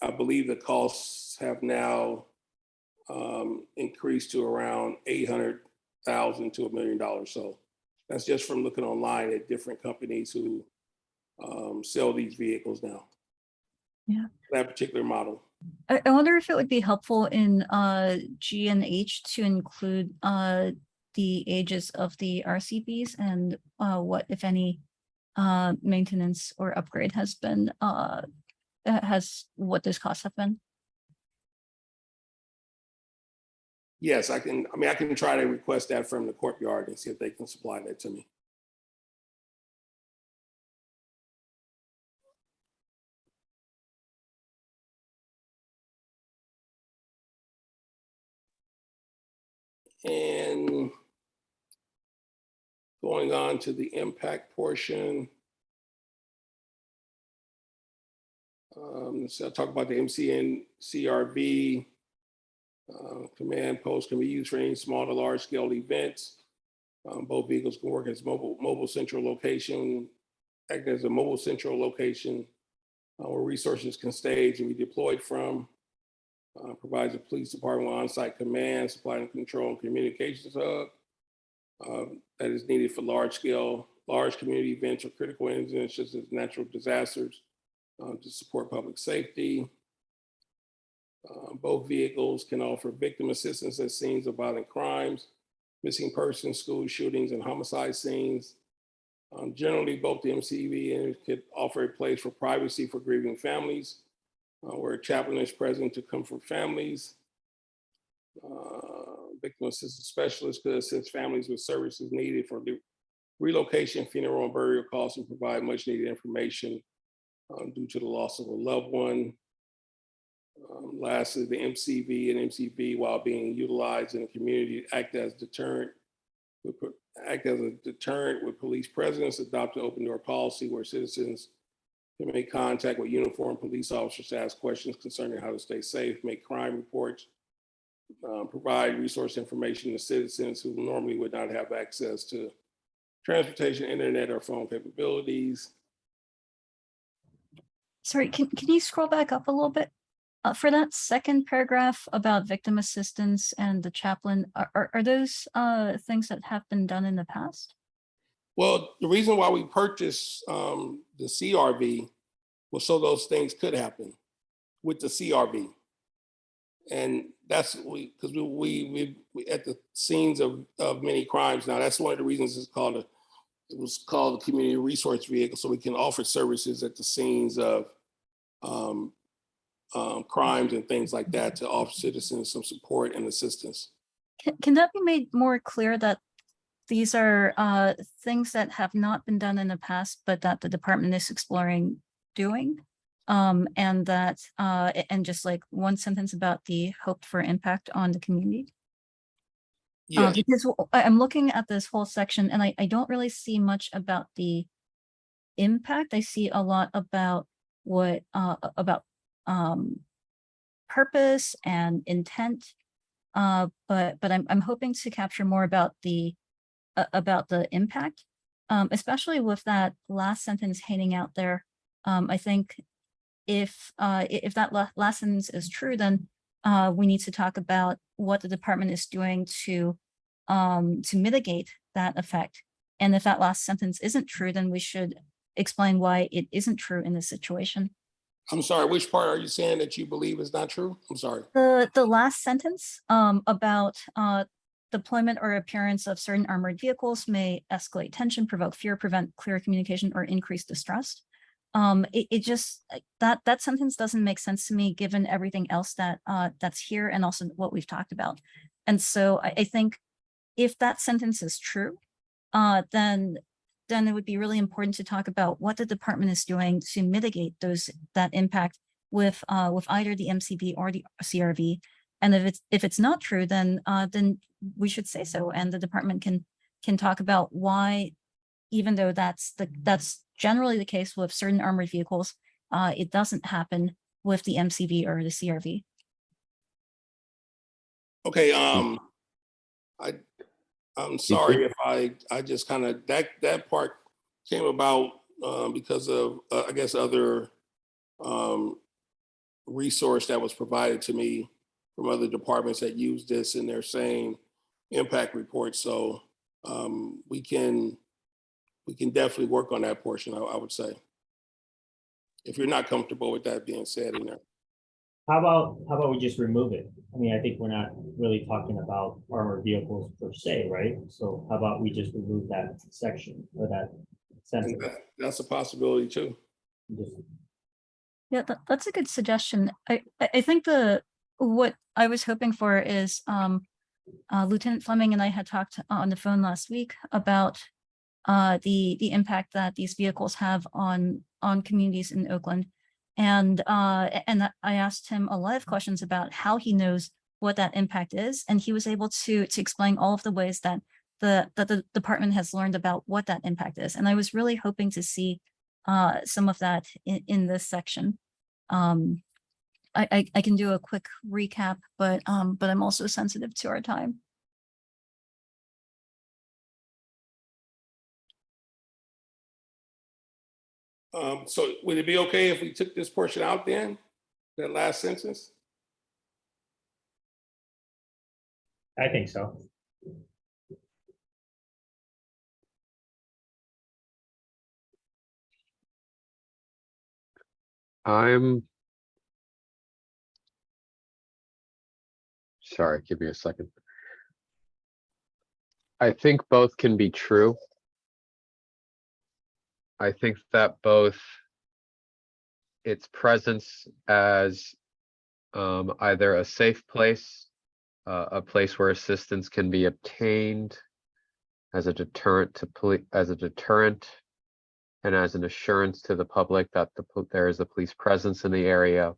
I believe the costs have now increased to around $800,000 to $1 million. So that's just from looking online at different companies who sell these vehicles now. Yeah. That particular model. I wonder if it would be helpful in G and H to include the ages of the RCBs and what, if any, maintenance or upgrade has been what those costs have been. Yes, I can. I mean, I can try to request that from the courtyard and see if they can supply that to me. And going on to the impact portion. So I'll talk about the MCN CRV. Command post can be used for any small to large scale events. Both vehicles can work as mobile central location, act as a mobile central location where resources can stage and be deployed from. Provides the police department with on-site command, supply and control, and communications hub that is needed for large community events or critical incidents such as natural disasters to support public safety. Both vehicles can offer victim assistance at scenes of violent crimes, missing persons, school shootings, and homicide scenes. Generally, both the MCV could offer a place for privacy for grieving families, where a chaplain is present to comfort families. Victim assistance specialists could assist families with services needed for the relocation, funeral, and burial costs and provide much needed information due to the loss of a loved one. Lastly, the MCV and MCV, while being utilized in the community, act as a deterrent with police presence, adopt an open door policy where citizens can make contact with uniformed police officers to ask questions concerning how to stay safe, make crime reports, provide resource information to citizens who normally would not have access to transportation, internet, or phone capabilities. Sorry, can you scroll back up a little bit? For that second paragraph about victim assistance and the chaplain, are those things that have been done in the past? Well, the reason why we purchased the CRV was so those things could happen with the CRV. And that's because we at the scenes of many crimes now. That's one of the reasons it was called a community resource vehicle, so we can offer services at the scenes of crimes and things like that to offer citizens some support and assistance. Can that be made more clear that these are things that have not been done in the past, but that the department is exploring doing? And that, and just like one sentence about the hoped for impact on the community. Yeah. Because I'm looking at this whole section and I don't really see much about the impact. I see a lot about what, about purpose and intent. But I'm hoping to capture more about the impact, especially with that last sentence hanging out there. I think if that last sentence is true, then we need to talk about what the department is doing to mitigate that effect. And if that last sentence isn't true, then we should explain why it isn't true in this situation. I'm sorry, which part are you saying that you believe is not true? I'm sorry. The last sentence about deployment or appearance of certain armored vehicles may escalate tension, provoke fear, prevent clear communication, or increase distrust. It just, that sentence doesn't make sense to me given everything else that that's here and also what we've talked about. And so I think if that sentence is true, then it would be really important to talk about what the department is doing to mitigate that impact with either the MCV or the CRV. And if it's not true, then we should say so, and the department can talk about why, even though that's generally the case with certain armored vehicles, it doesn't happen with the MCV or the CRV. Okay, I'm sorry if I just kind of, that part came about because of, I guess, other resource that was provided to me from other departments that use this in their same impact report. So we can definitely work on that portion, I would say. If you're not comfortable with that being said in there. How about we just remove it? I mean, I think we're not really talking about armored vehicles per se, right? So how about we just remove that section or that And sentence? that's a possibility too. Just- Yeah, that's a good suggestion. I think what I was hoping for is Lieutenant Fleming and I had talked on the phone last week about the impact that these vehicles have on communities in Oakland. And I asked him a lot of questions about how he knows what that impact is. And he was able to explain all of the ways that the department has learned about what that impact is. And I was really hoping to see some of that in this section. I can do a quick recap, but I'm also sensitive to our time. So would it be okay if we took this portion out then, that last sentence? I think so. I'm sorry, give me a second. I think both can be true. I think that both its presence as either a safe place, a place where assistance can be obtained, as a deterrent to and as an assurance to the public that there is a police presence in the area,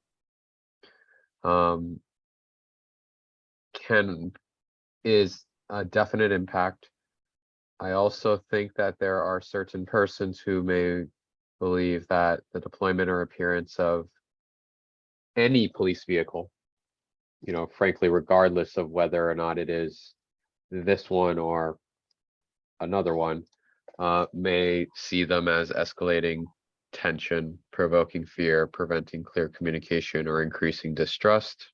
is a definite impact. I also think that there are certain persons who may believe that the deployment or appearance of any police vehicle, frankly, regardless of whether or not it is this one or another one, may see them as escalating tension, provoking fear, preventing clear communication, or increasing distrust.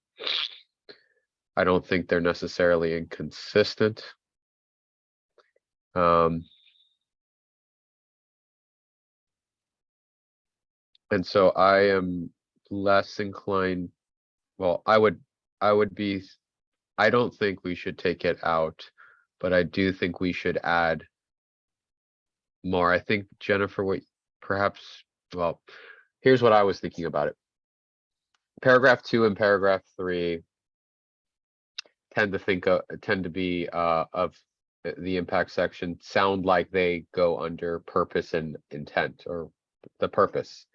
I don't think they're necessarily inconsistent. And so I am less inclined, well, I don't think we should take it out, but I do think we should add more. I think Jennifer, well, here's what I was thinking about it. Paragraph 2 and paragraph 3 tend to be of the impact section sound like they go under purpose and intent, or the purpose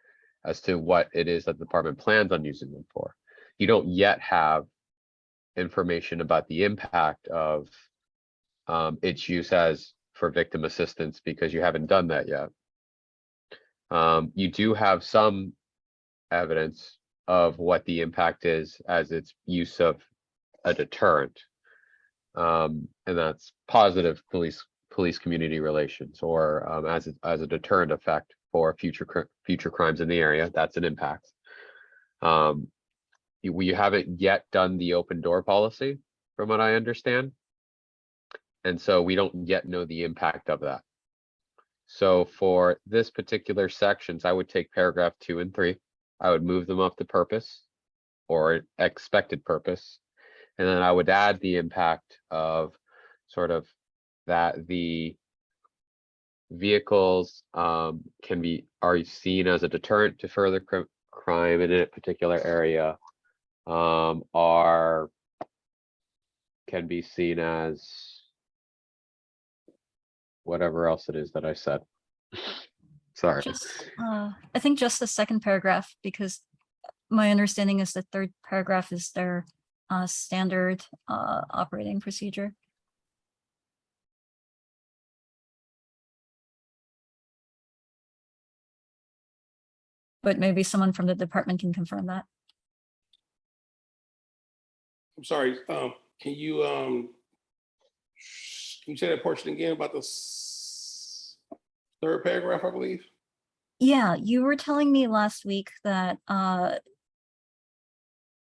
as to what it is that the department plans on using them for. You don't yet have information about the impact of its use as for victim assistance because you haven't done that yet. You do have some evidence of what the impact is as its use of a deterrent, and that's positive police community relations, or as a deterrent effect for future crimes in the area. That's an impact. We haven't yet done the open door policy, from what I understand, and so we don't yet know the impact of that. So for this particular sections, I would take paragraph 2 and 3. I would move them up to purpose or expected purpose. And then I would add the impact of sort of that the vehicles are seen as a deterrent to further crime in a particular area, can be seen as whatever else it is that I said. Sorry. I think just the second paragraph, because my understanding is the third paragraph is their standard operating procedure. But maybe someone from the department can confirm that. I'm sorry, can you say that portion again about the third paragraph, I believe? Yeah, you were telling me last week that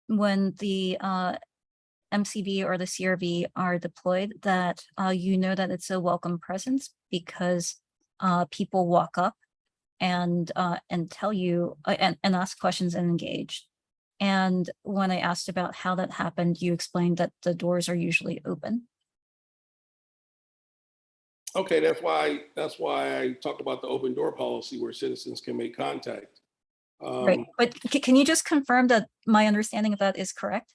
when the MCV or the CRV are deployed, that you know that it's a welcome presence because people walk up and tell you and ask questions and engage. And when I asked about how that happened, you explained that the doors are usually open. Okay, that's why I talked about the open door policy where citizens can make contact. Right, but can you just confirm that my understanding of that is correct?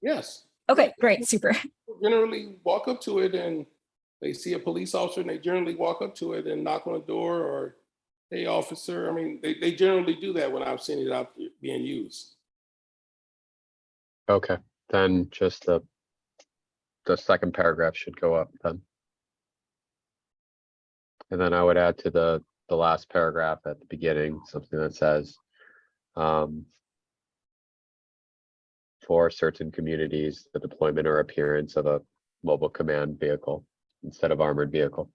Yes. Okay, Yeah. great, super. Generally walk up to it and they see a police officer and they generally walk up to it and knock on the door or, hey, officer. I mean, they generally do that when I've seen it out there being used. Okay, then just the second paragraph should go up then. And then I would add to the last paragraph at the beginning, something that says, for certain communities, the deployment or appearance of a mobile command vehicle instead of armored vehicle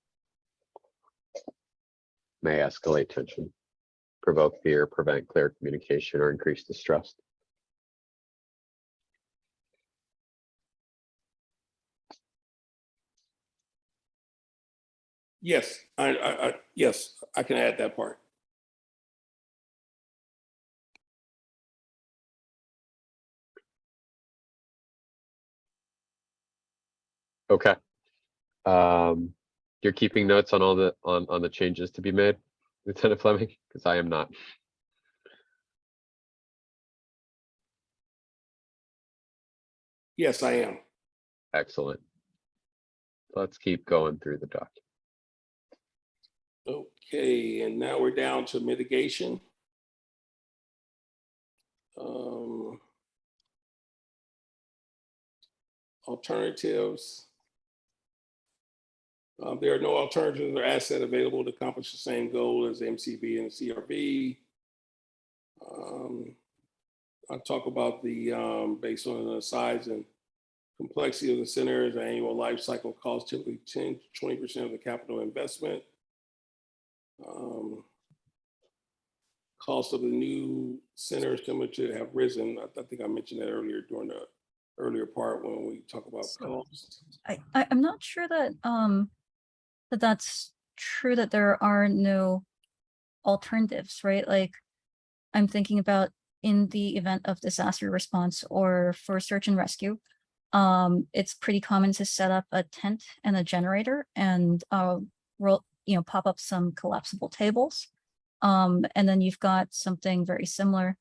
may escalate tension, provoke fear, prevent clear communication, or increase distrust. Yes, yes, I can add that part. Okay. You're keeping notes on all the on the changes to be made, Lieutenant Fleming, because I am not. Yes, I am. Excellent. Let's keep going through the document. Okay, and now we're down to mitigation. Alternatives. There are no alternatives or asset available to accomplish the same goal as MCV and CRV. I talk about the based on the size and complexity of the centers, annual life cycle cost typically 10 to 20% of the capital investment. Cost of the new centers similar to have risen. I think I mentioned that earlier during the earlier part when we talk about cost. I'm not sure that that's true, that there are no alternatives, right? Like, I'm thinking about in the event of disaster response or for search and rescue, it's pretty common to set up a tent and a generator and pop up some collapsible tables. And then you've got something very similar.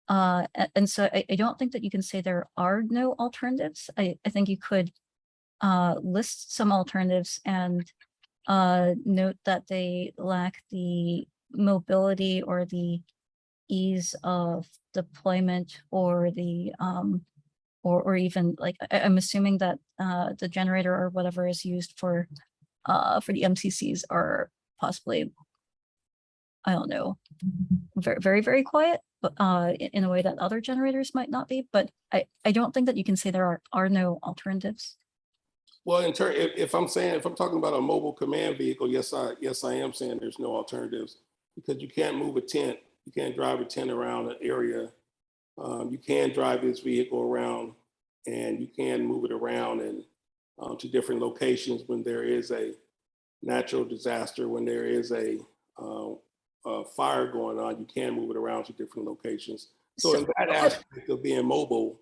And so I don't think that you can say there are no alternatives. I think you could list some alternatives and note that they lack the mobility or the ease of deployment or the or even like I'm assuming that the generator or whatever is used for the MCCs are possibly, I don't know, very, very, very quiet, but in a way that other generators might not be. But I don't think that you can say there are no alternatives. Well, if I'm talking about a mobile command vehicle, yes, I am saying there's no alternatives because you can't move a tent. You can't drive a tent around an area. You can drive this vehicle around and you can move it around and to different locations when there is a natural disaster, when there is a fire going on, you can move it around to different locations. So in that aspect of being mobile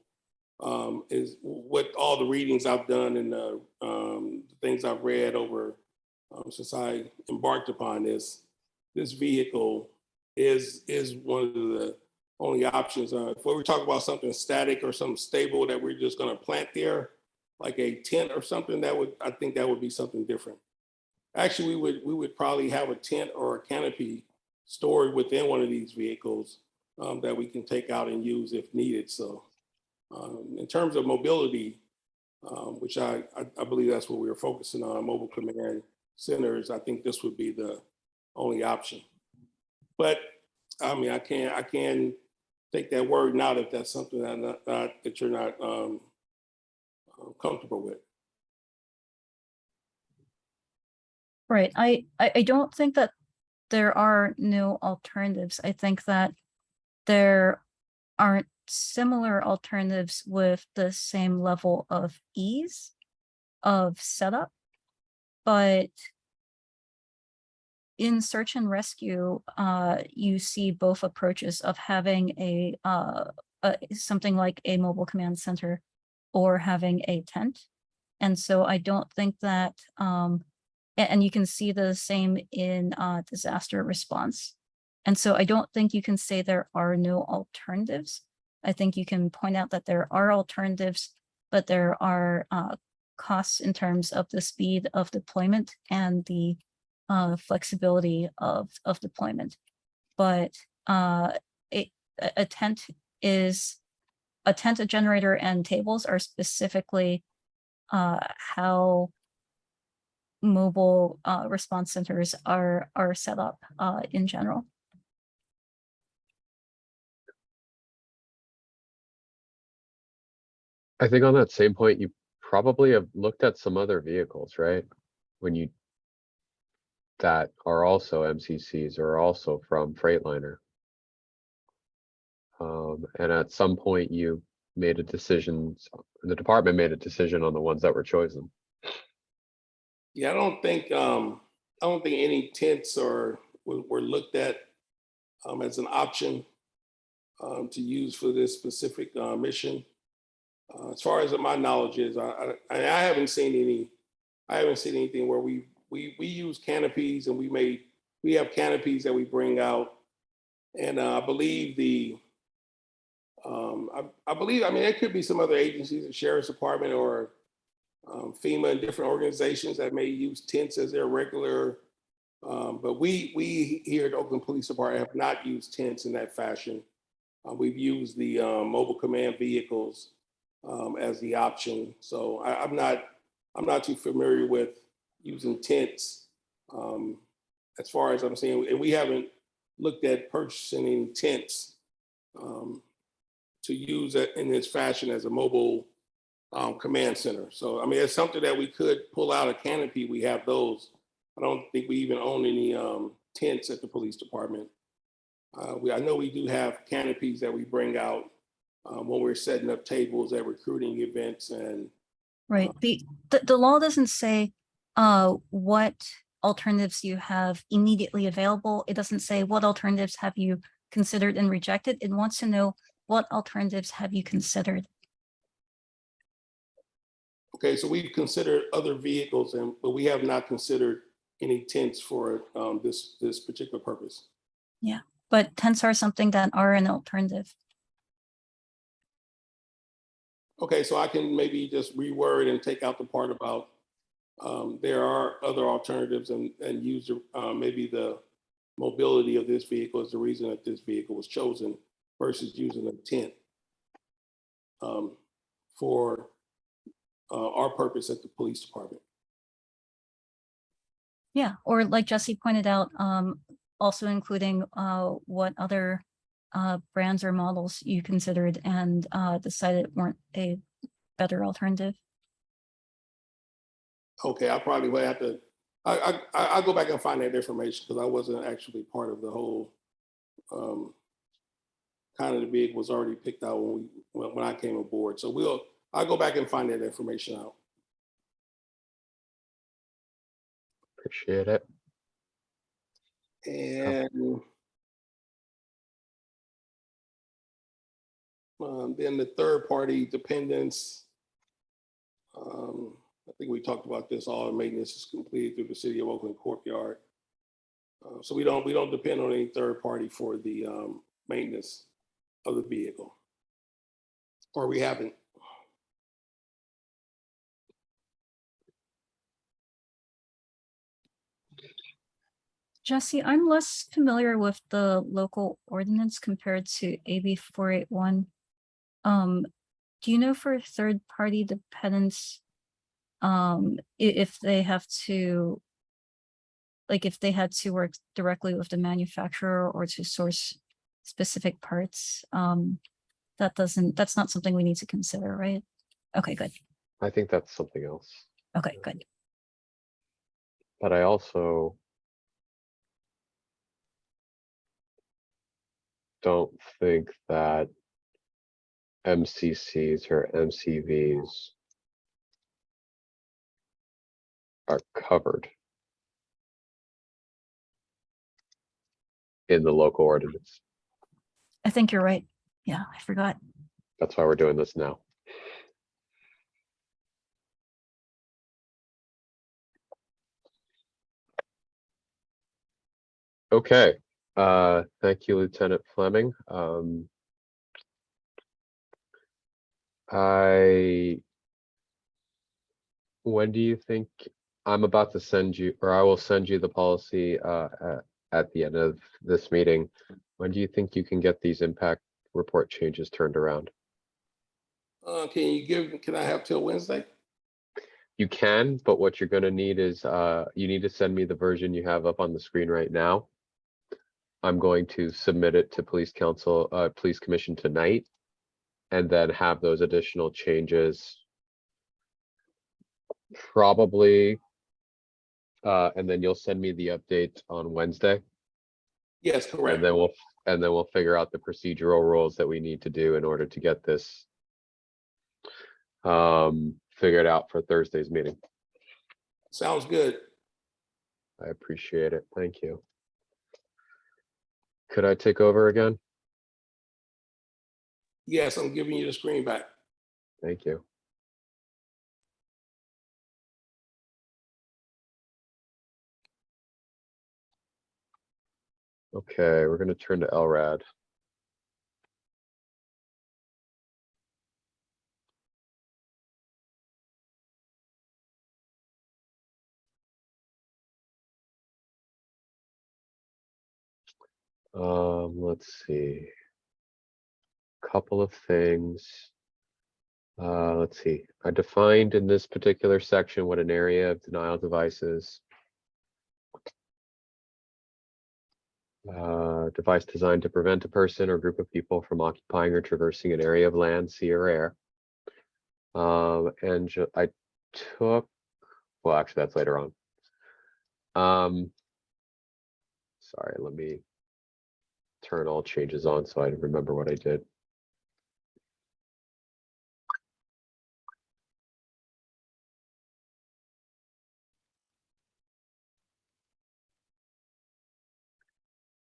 is what all the readings I've done and the things I've read over since I embarked upon this vehicle is one of the only options. If we were talking about something static or something stable that we're just going to plant there, like a tent or something, I think that would be something different. Actually, we would probably have a tent or a canopy stored within one of these vehicles that we can take out and use if needed. So in terms of mobility, which I believe that's what we were focusing on, mobile command centers, I think this would be the only option. But I mean, I can take that word out if that's something that you're not comfortable with. Right. I don't think that there are no alternatives. I think that there aren't similar alternatives with the same level of ease of setup, but in search and rescue, you see both approaches of having a something like a mobile command center or having a tent. And so I don't think that, and you can see the same in disaster response. And so I don't think you can say there are no alternatives. I think you can point out that there are alternatives, but there are costs in terms of the speed of deployment and the flexibility of deployment. But a tent is a tent, a generator, and tables are specifically how mobile response centers are set up in general. I think on that same point, you probably have looked at some other vehicles, right? When you that are also MCCs or also from Freightliner. And at some point you made a decision, the department made a decision on the ones that were chosen. Yeah, I don't think any tents were looked at as an option to use for this specific mission. As far as my knowledge is, I haven't seen anything where we use canopies, and we have canopies that we bring out, and I believe I mean, there could be some other agencies, the sheriff's department or FEMA and different organizations that may use tents as their regular, but we here at Oakland Police Department have not used tents in that fashion. We've used the mobile command vehicles as the option. So I'm not too familiar with using tents as far as I'm saying, and we haven't looked at purchasing any tents to use it in this fashion as a mobile command center. So, I mean, it's something that we could pull out a canopy. We have those. I don't think we even own any tents at the police department. I know we do have canopies that we bring out when we're setting up tables at recruiting events. And right, the law doesn't say what alternatives you have immediately available. It doesn't say what alternatives have you considered and rejected. It wants to know what alternatives have you considered. Okay, so we've considered other vehicles, but we have not considered any tents for this particular purpose. Yeah, but tents are something that are an alternative. Okay, so I can maybe just reword and take out the part about there are other alternatives and use maybe the mobility of this vehicle is the reason that this vehicle was chosen versus using a tent for our purpose at the police department. Yeah, or like Jesse pointed out, also including what other brands or models you considered and decided weren't a better alternative. Okay, I probably would have to. I'll go back and find that information because I wasn't actually part of the whole kind of the vehicle was already picked out when I came aboard. So I'll go back and find that information out. Appreciate it. And then the third party dependence. I think we talked about this. All maintenance is completed through the City of Oakland Courtyard. So we don't depend on any third party for the maintenance of the vehicle, or we haven't. Jesse, I'm less familiar with the local ordinance compared to AB 481. Do you know for third-party dependents, if they have to, like if they had to work directly with the manufacturer or to source specific parts, that's not something we need to consider, right? Okay, good. I think that's something else. Okay, good. But I also don't think that MCCs or MCVs are covered in the local ordinance. I think you're right. Yeah, I forgot. That's why we're doing this now. Okay, thank you, Lieutenant Fleming. When do you think I'm about to send you, or I will send you the policy at the end of this meeting? When do you think you can get these impact report changes turned around? Can I have till Wednesday? You can, but what you're gonna need is, you need to send me the version you have up on the screen right now. I'm going to submit it to Police Council, Police Commission tonight, and then have those additional changes probably, and then you'll send me the update on Wednesday, Yes, correct. and then we'll figure out the procedural rules that we need to do in order to get this figured out for Thursday's meeting. Sounds good. I appreciate it. Thank you. Could I take over again? Yes, I'm giving you the screen back. Thank you. Okay, we're going to turn to LRAD. Let's see. Couple of things. Let's see. I defined in this particular section what an area of denial device is. Device designed to prevent a person or group of people from occupying or traversing an area of land, sea, or air. I took, well, actually, that's later on. Sorry, let me turn all changes on so I remember what I did.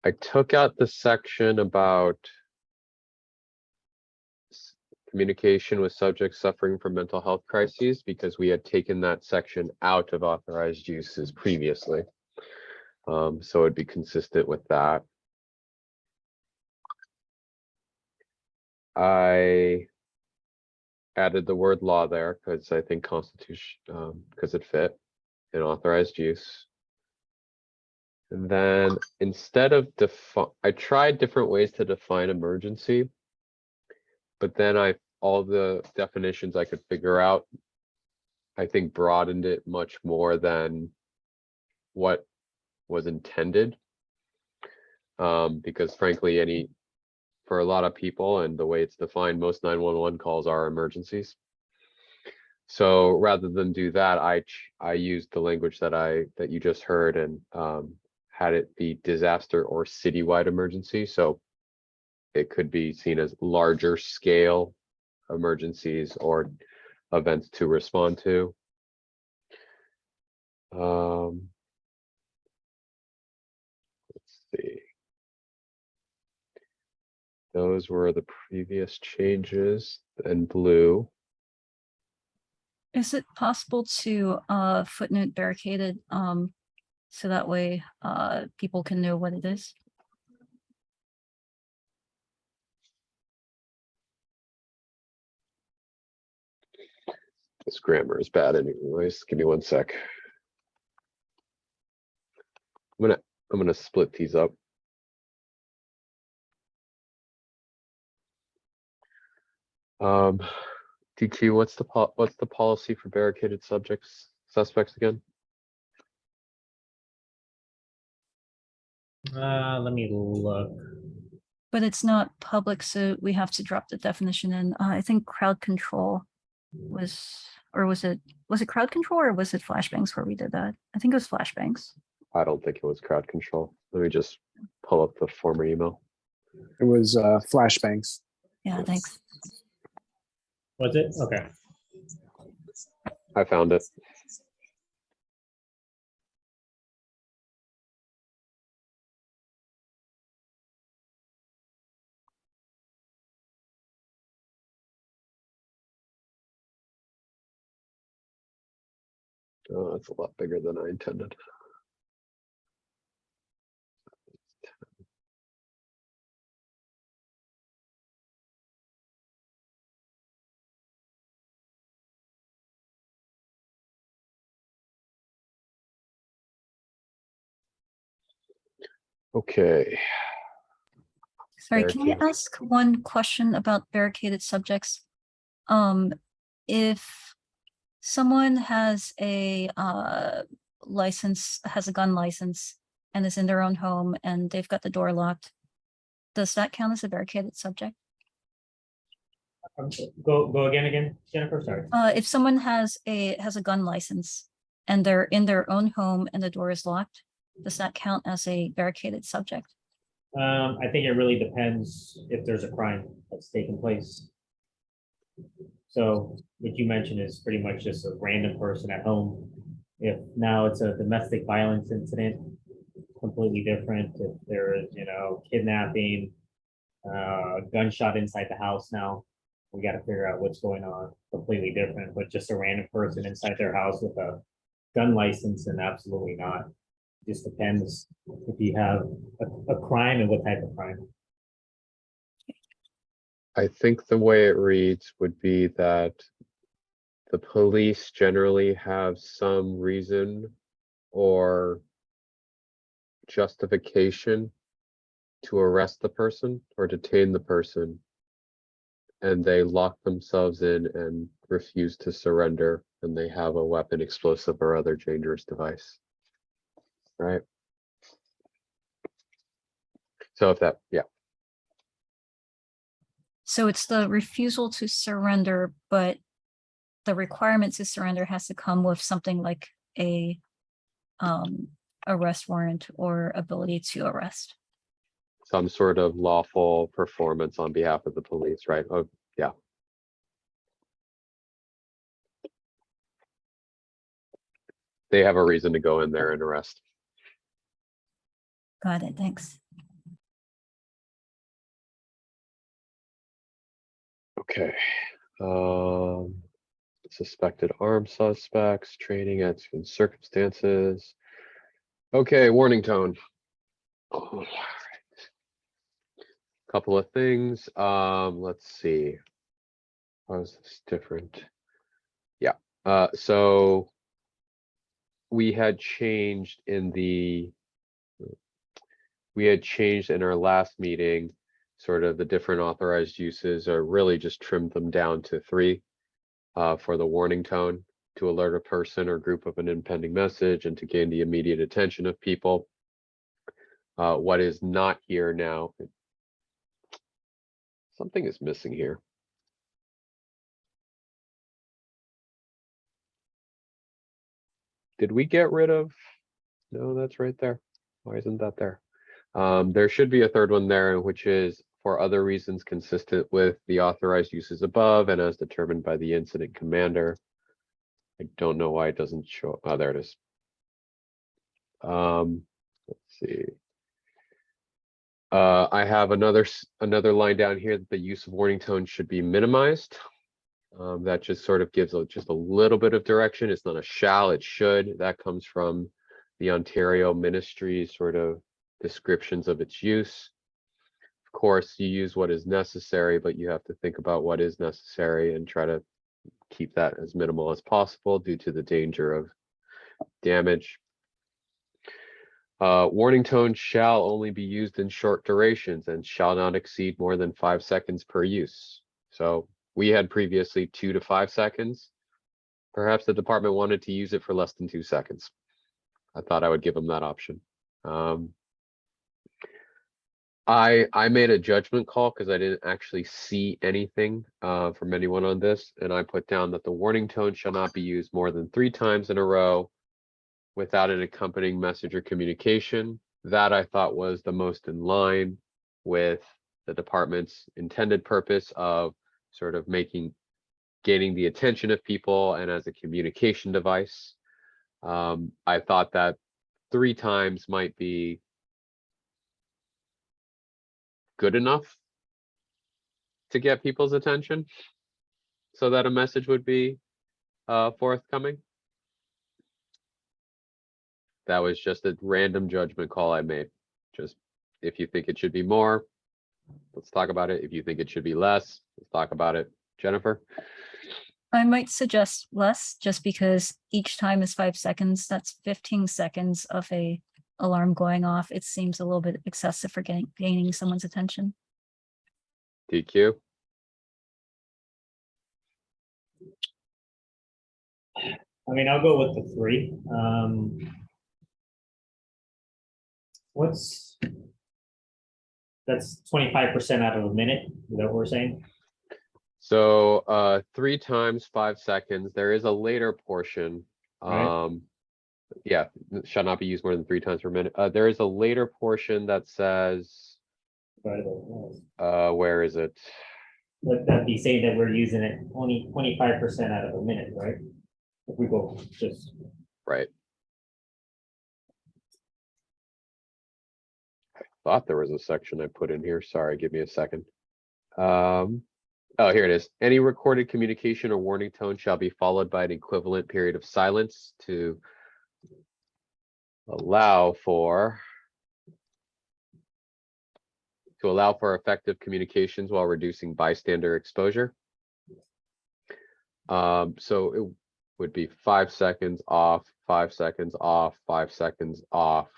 I took out the section about communication with subjects suffering from mental health crises because we had taken that section out of authorized uses previously. So it'd be consistent with that. I added the word law there because I think constitution, because it fit in authorized use. And then instead of I tried different ways to define emergency, but then all the definitions I could figure out, I think broadened it much more than what was intended. Because frankly, for a lot of people and the way it's defined, most 911 calls are emergencies. So rather than do that, I used the language that you just heard and had it be disaster or citywide emergency. So it could be seen as larger scale emergencies or events to respond to. Let's see. Those were the previous changes in blue. Is it possible to footnote barricaded so that way people can know what it is? This grammar is bad anyways. Give me one sec. I'm gonna split these up. DQ, what's the policy for barricaded suspects again? Let me look. But it's not public, so we have to drop the definition in. I think crowd control was, or was it crowd control or was it flashbangs where we did that? I think it was flashbangs. I don't think it was crowd control. Let me just pull up the former email. It was flashbangs. Yeah, Yes. thanks. Was it? Okay. I found it. Oh, it's a lot bigger than I intended. Okay. Sorry, can I Barricade. ask one question about barricaded subjects? If someone has a license, has a gun license and is in their own home and they've got the door locked, does that count as a barricaded subject? Go again, Jennifer, sorry. If someone has a gun license and they're in their own home and the door is locked, does that count as a barricaded subject? I think it really depends if there's a crime that's taken place. So what you mentioned is pretty much just a random person at home. If now it's a domestic violence incident, completely different. If there is, kidnapping, gunshot inside the house now, we got to figure out what's going on. Completely different, but just a random person inside their house with a gun license, and absolutely not. Just depends if you have a crime and what type of crime. I think the way it reads would be that the police generally have some reason or justification to arrest the person or detain the person, and they lock themselves in and refuse to surrender, and they have a weapon, explosive, or other dangerous device. Right? So if that, yeah. So it's the refusal to surrender, but the requirement to surrender has to come with something like a arrest warrant or ability to arrest. Some sort of lawful performance on behalf of the police, right? Oh, yeah. They have a reason to go in there and arrest. Got it, thanks. Okay. Suspected armed suspects, training at circumstances. Okay, warning tone. All right. Couple of things. Let's see. How is this different? Yeah. So we had changed in our last meeting, sort of the different authorized uses, or really just trimmed them down to 3 for the warning tone, to alert a person or group of an impending message and to gain the immediate attention of people. What is not here now, something is missing here. Did we get rid of? No, that's right there. Why isn't that there? There should be a third one there, which is for other reasons consistent with the authorized uses above and as determined by the incident commander. I don't know why it doesn't show. Oh, there it is. Let's see. I have another line down here that the use of warning tone should be minimized. That just sort of gives just a little bit of direction. It's not a shall, it should. That comes from the Ontario Ministry's sort of descriptions of its use. Of course, you use what is necessary, but you have to think about what is necessary and try to keep that as minimal as possible due to the danger of damage. Warning tone shall only be used in short durations and shall not exceed more than 5 seconds per use. So we had previously 2 to 5 seconds. Perhaps the department wanted to use it for less than 2 seconds. I thought I would give them that option. I made a judgment call because I didn't actually see anything from anyone on this, and I put down that the warning tone shall not be used more than 3 times in a row without an accompanying message or communication. That I thought was the most in line with the department's intended purpose of sort of making gaining the attention of people and as a communication device. I thought that 3 times might be good enough to get people's attention so that a message would be forthcoming. That was just a random judgment call I made. Just if you think it should be more, let's talk about it. If you think it should be less, let's talk about it. Jennifer? I might suggest less, just because each time is 5 seconds. That's 15 seconds of a alarm going off. It seems a little bit excessive for gaining someone's attention. DQ? I mean, I'll go with the 3. That's 25% out of a minute. Is that what we're saying? So 3 times 5 seconds. There is a later portion. Right. Yeah, shall not be used more than 3 times per minute. There is a later portion that says, where is it? Would that be saying that we're using it only 25% out of a minute, right? If we go just Right. I thought there was a section I put in here. Sorry, give me a second. Oh, here it is. Any recorded communication or warning tone shall be followed by an equivalent period of silence to allow for effective communications while reducing bystander exposure. So it would be 5 seconds off, 5 seconds off, 5 seconds off.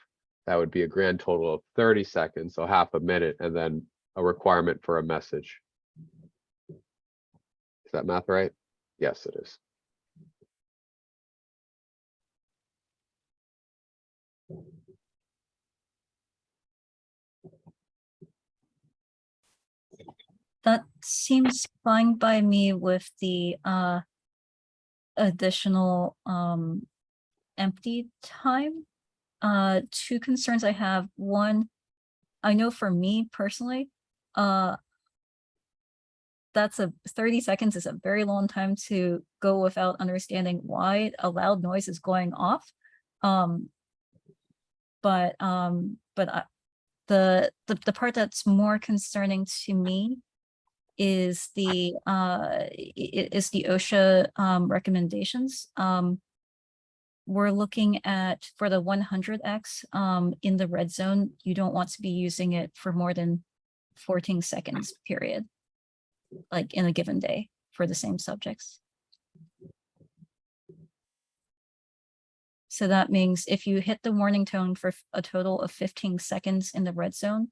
That would be a grand total of 30 seconds, so half a minute, and then a requirement for a message. Is that math right? Yes, it is. That seems fine by me with the additional empty time. 2 concerns I have. One, I know for me personally, that's 30 seconds is a very long time to go without understanding why a loud noise is going off. But the part that's more concerning to me is the OSHA recommendations. We're looking at, for the 100x in the red zone, you don't want to be using it for more than 14 seconds period, like in a given day for the same subjects. So that means if you hit the warning tone for a total of 15 seconds in the red zone,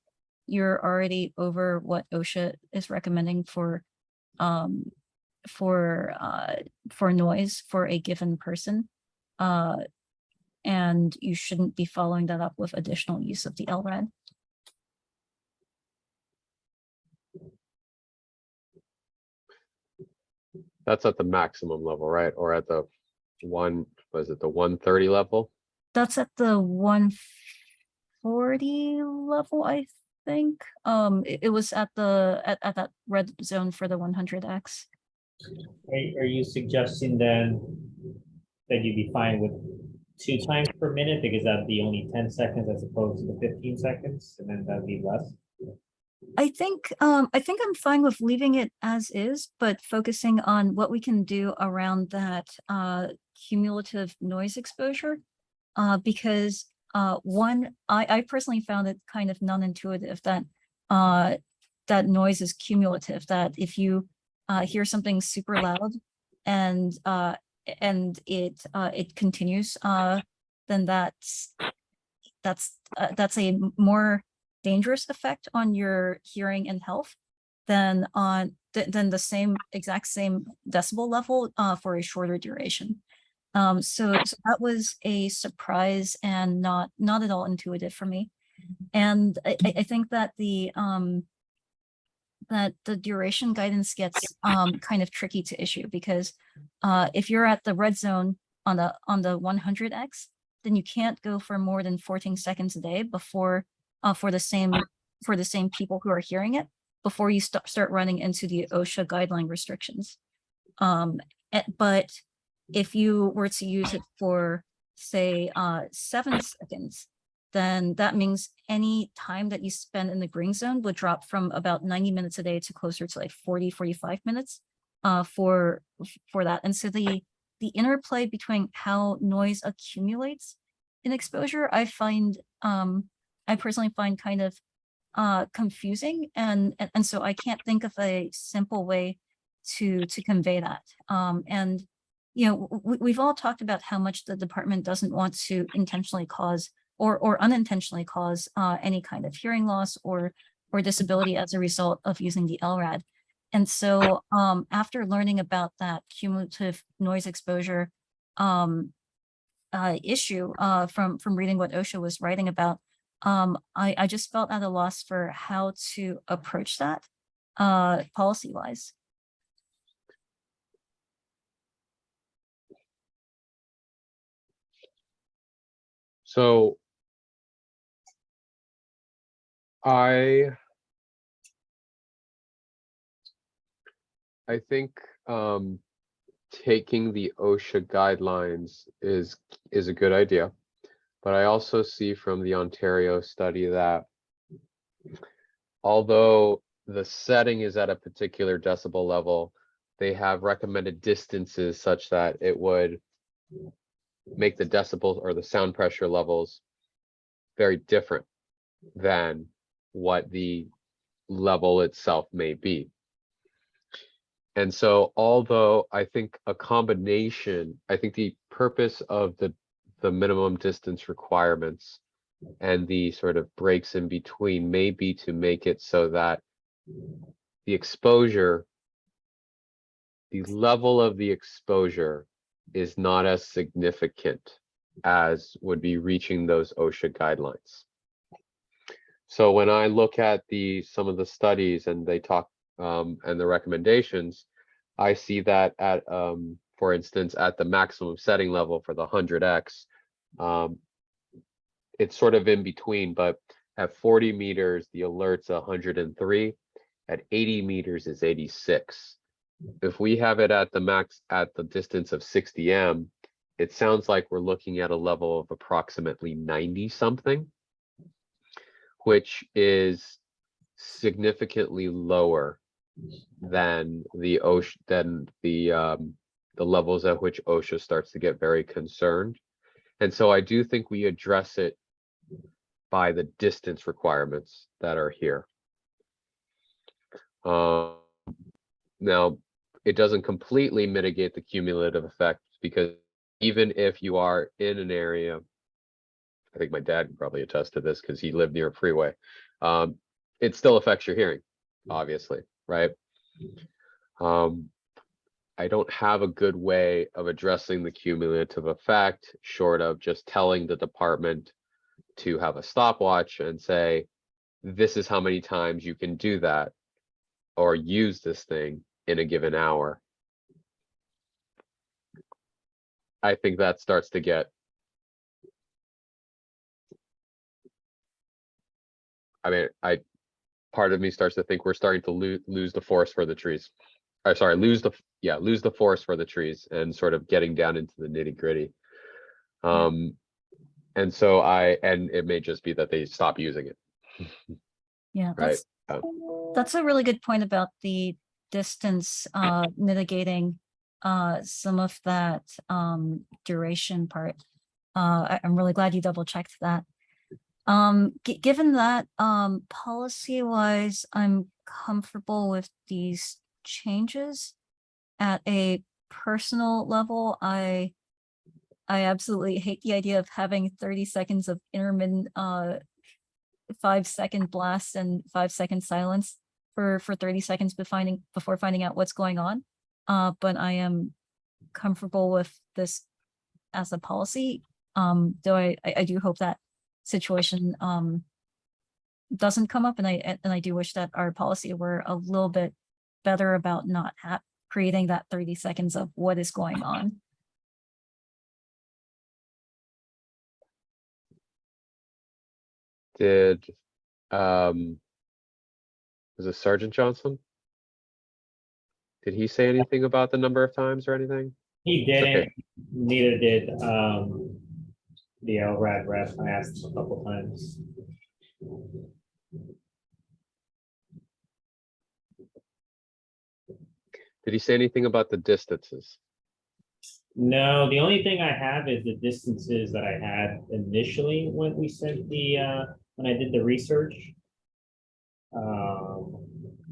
you're already over what OSHA is recommending for noise for a given person. And you shouldn't be following that up with additional use of the LRAD. That's at the maximum level, right? Or at the the 130 level? That's at the 140 level, I think. It was at that red zone for the 100x. Are you suggesting then that you'd be fine with 2 times per minute, because that'd be only 10 seconds as opposed to the 15 seconds, and then that'd be less? I think I'm fine with leaving it as is, but focusing on what we can do around that cumulative noise exposure. Because one, I personally found it kind of non-intuitive that that noise is cumulative, that if you hear something super loud and it continues, then that's a more dangerous effect on your hearing and health than the exact same decibel level for a shorter duration. So that was a surprise and not at all intuitive for me. And I think that the duration guidance gets kind of tricky to issue, because if you're at the red zone on the 100x, then you can't go for more than 14 seconds a day before for the same people who are hearing it, before you start running into the OSHA guideline restrictions. But if you were to use it for, say, 7 seconds, then that means any time that you spend in the green zone would drop from about 90 minutes a day to closer to like 40-45 minutes for that. And so the interplay between how noise accumulates in exposure, I personally find kind of confusing, and so I can't think of a simple way to convey that. And we've all talked about how much the department doesn't want to intentionally cause or unintentionally cause any kind of hearing loss or disability as a result of using the LRAD. And so after learning about that cumulative noise exposure issue from reading what Osha was writing about, I just felt at a loss for how to approach that policy-wise. So I think taking the OSHA guidelines is a good idea, but I also see from the Ontario study that although the setting is at a particular decibel level, they have recommended distances such that it would make the decibels or the sound pressure levels very different than what the level itself may be. And so although I think a combination, I think the purpose of the minimum distance requirements and the sort of breaks in between may be to make it so that the exposure, the level of the exposure is not as significant as would be reaching those OSHA guidelines. So when I look at some of the studies and they talk and the recommendations, I see that at, for instance, at the maximum setting level for the 100x, it's sort of in between, but at 40 meters, the alert's 103. At 80 meters is 86. If we have it at the max at the distance of 60 m, it sounds like we're looking at a level of approximately 90 something, which is significantly lower than the OSHA, than the levels at which OSHA starts to get very concerned. And so I do think we address it by the distance requirements that are here. Now, it doesn't completely mitigate the cumulative effect, because even if you are in an area, I think my dad can probably attest to this because he lived near a freeway, it still affects your hearing, obviously, right? I don't have a good way of addressing the cumulative effect short of just telling the department to have a stopwatch and say, this is how many times you can do that or use this thing in a given hour. I think that starts to get, I mean, part of me starts to think we're starting to lose the forest for the trees. Or sorry, lose the forest for the trees and sort of getting down into the nitty gritty. And so and it may just be that they stop using it. Yeah, right. That's a really good point about the distance mitigating some of that duration part. I'm really glad you double checked that. Given that policy wise, I'm comfortable with these changes. At a personal level, I absolutely hate the idea of having 30 seconds of intermittent 5-second blasts and 5-second silence for 30 seconds before finding out what's going on. But I am comfortable with this as a policy. Though I do hope that situation doesn't come up, and I do wish that our policy were a little bit better about not creating that 30 seconds of what is going on. Did was it Sergeant Johnson? Did he say anything about the number of times or anything? He didn't, Okay. neither did the LRAD rep. I asked him a couple times. Did he say anything about the distances? No, the only thing I have is the distances that I had initially when we sent the when I did the research.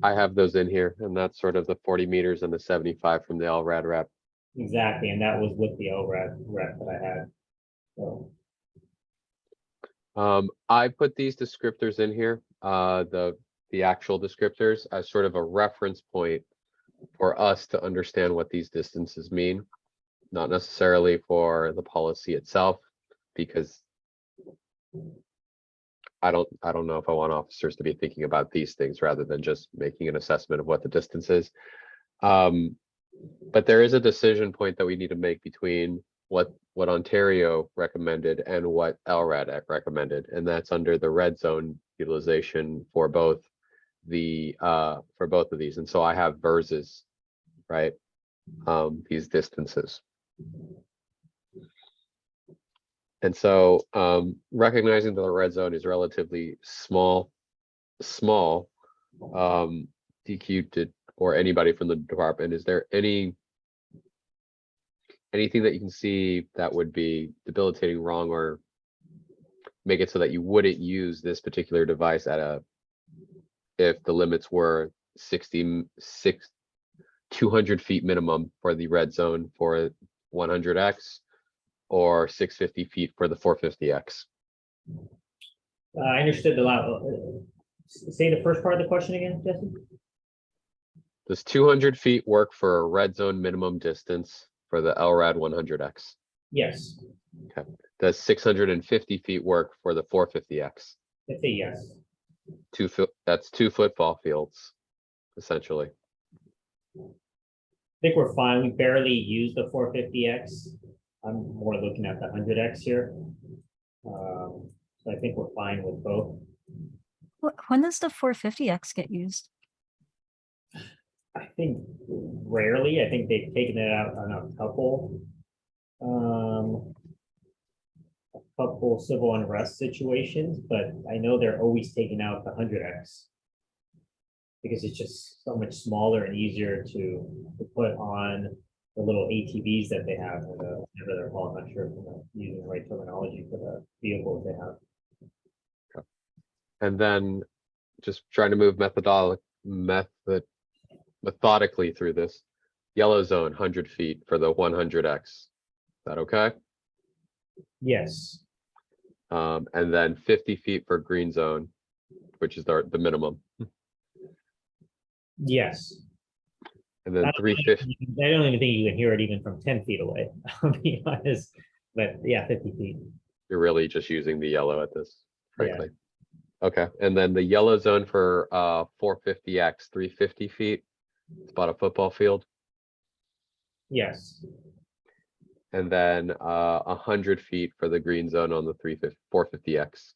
I have those in here, and that's sort of the 40 meters and the 75 from the LRAD rep. Exactly, and that was with the LRAD rep that I had. So I put these descriptors in here, the actual descriptors, as sort of a reference point for us to understand what these distances mean, not necessarily for the policy itself, because I don't know if I want officers to be thinking about these things rather than just making an assessment of what the distance is. But there is a decision point that we need to make between what Ontario recommended and what LRAD recommended, and that's under the red zone utilization for both of these. And so I have versus, right, these distances. And so recognizing that the red zone is relatively small, DQ did, or anybody from the department, is there anything that you can see that would be debilitating wrong or make it so that you wouldn't use this particular device if the limits were 200 feet minimum for the red zone for 100X or 650 feet for the 450X? I understood the last. Say the first part of the question again, Jesse. Does 200 feet work for a red zone minimum distance for the LRAD 100X? Yes. Okay. Does 650 feet work for the 450X? I'd say yes. That's 2 football fields, essentially. I think we're fine. We barely use the 450X. I'm more looking at the 100X here. So I think we're fine with both. When does the 450X get used? I think rarely. I think they've taken it out on a couple civil unrest situations, but I know they're always taking out the 100X because it's just so much smaller and easier to put on the little ATVs that they have, or whatever they're called. I'm not sure if I'm using the right terminology for the vehicles they have. Okay. And then just trying to move methodically through this. Yellow zone, 100 feet for the 100X. Is that okay? Yes. And then 50 feet for green zone, which is the minimum. Yes. And then 350. I don't even think you can hear it even from 10 feet away, I'll be honest. But yeah, 50 feet. You're really just using the yellow at this, frankly. Yeah. Okay. And then the yellow zone for 450X, 350 feet. It's about a football field. Yes. And then 100 feet for the green zone on the 450X.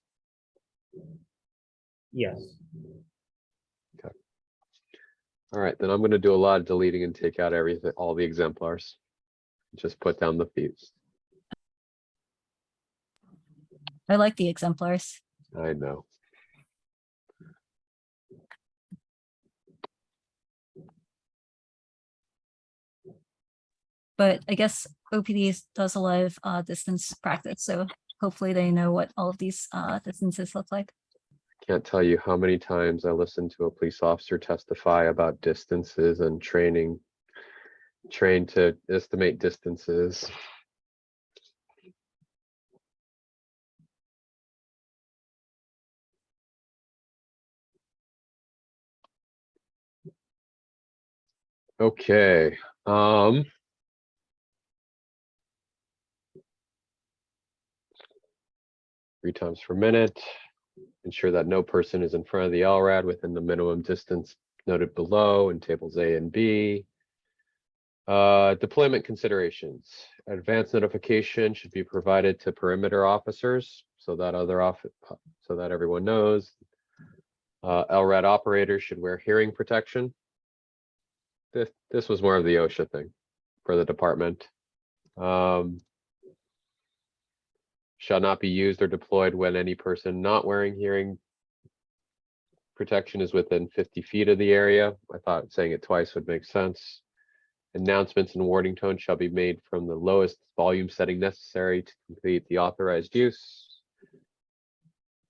Yes. Okay. All right, then I'm going to do a lot of deleting and take out everything, all the exemplars. Just put down the fees. I like the exemplars. I know. But I guess OPD does a lot of distance practice, so hopefully they know what all of these distances look like. Can't tell you how many times I listened to a police officer testify about distances and trained to estimate distances. Okay. 3 times per minute. Ensure that no person is in front of the LRAD within the minimum distance noted below in tables A and B. Deployment considerations. Advance notification should be provided to perimeter officers so that everyone knows. LRAD operators should wear hearing protection. This was more of the OSHA thing for the department. Shall not be used or deployed when any person not wearing hearing protection is within 50 feet of the area. I thought saying it twice would make sense. Announcements and warning tone shall be made from the lowest volume setting necessary to complete the authorized use.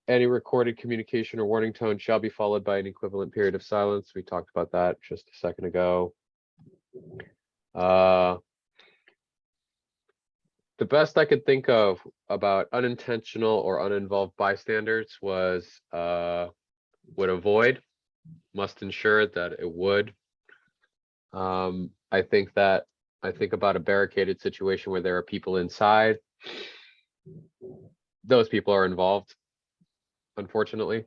Any recorded communication or warning tone shall be followed by an equivalent period of silence. We talked about that just a second ago. The best I could think of about unintentional or uninvolved bystanders was would avoid, must ensure that it would. I think about a barricaded situation where there are people inside. Those people are involved, unfortunately.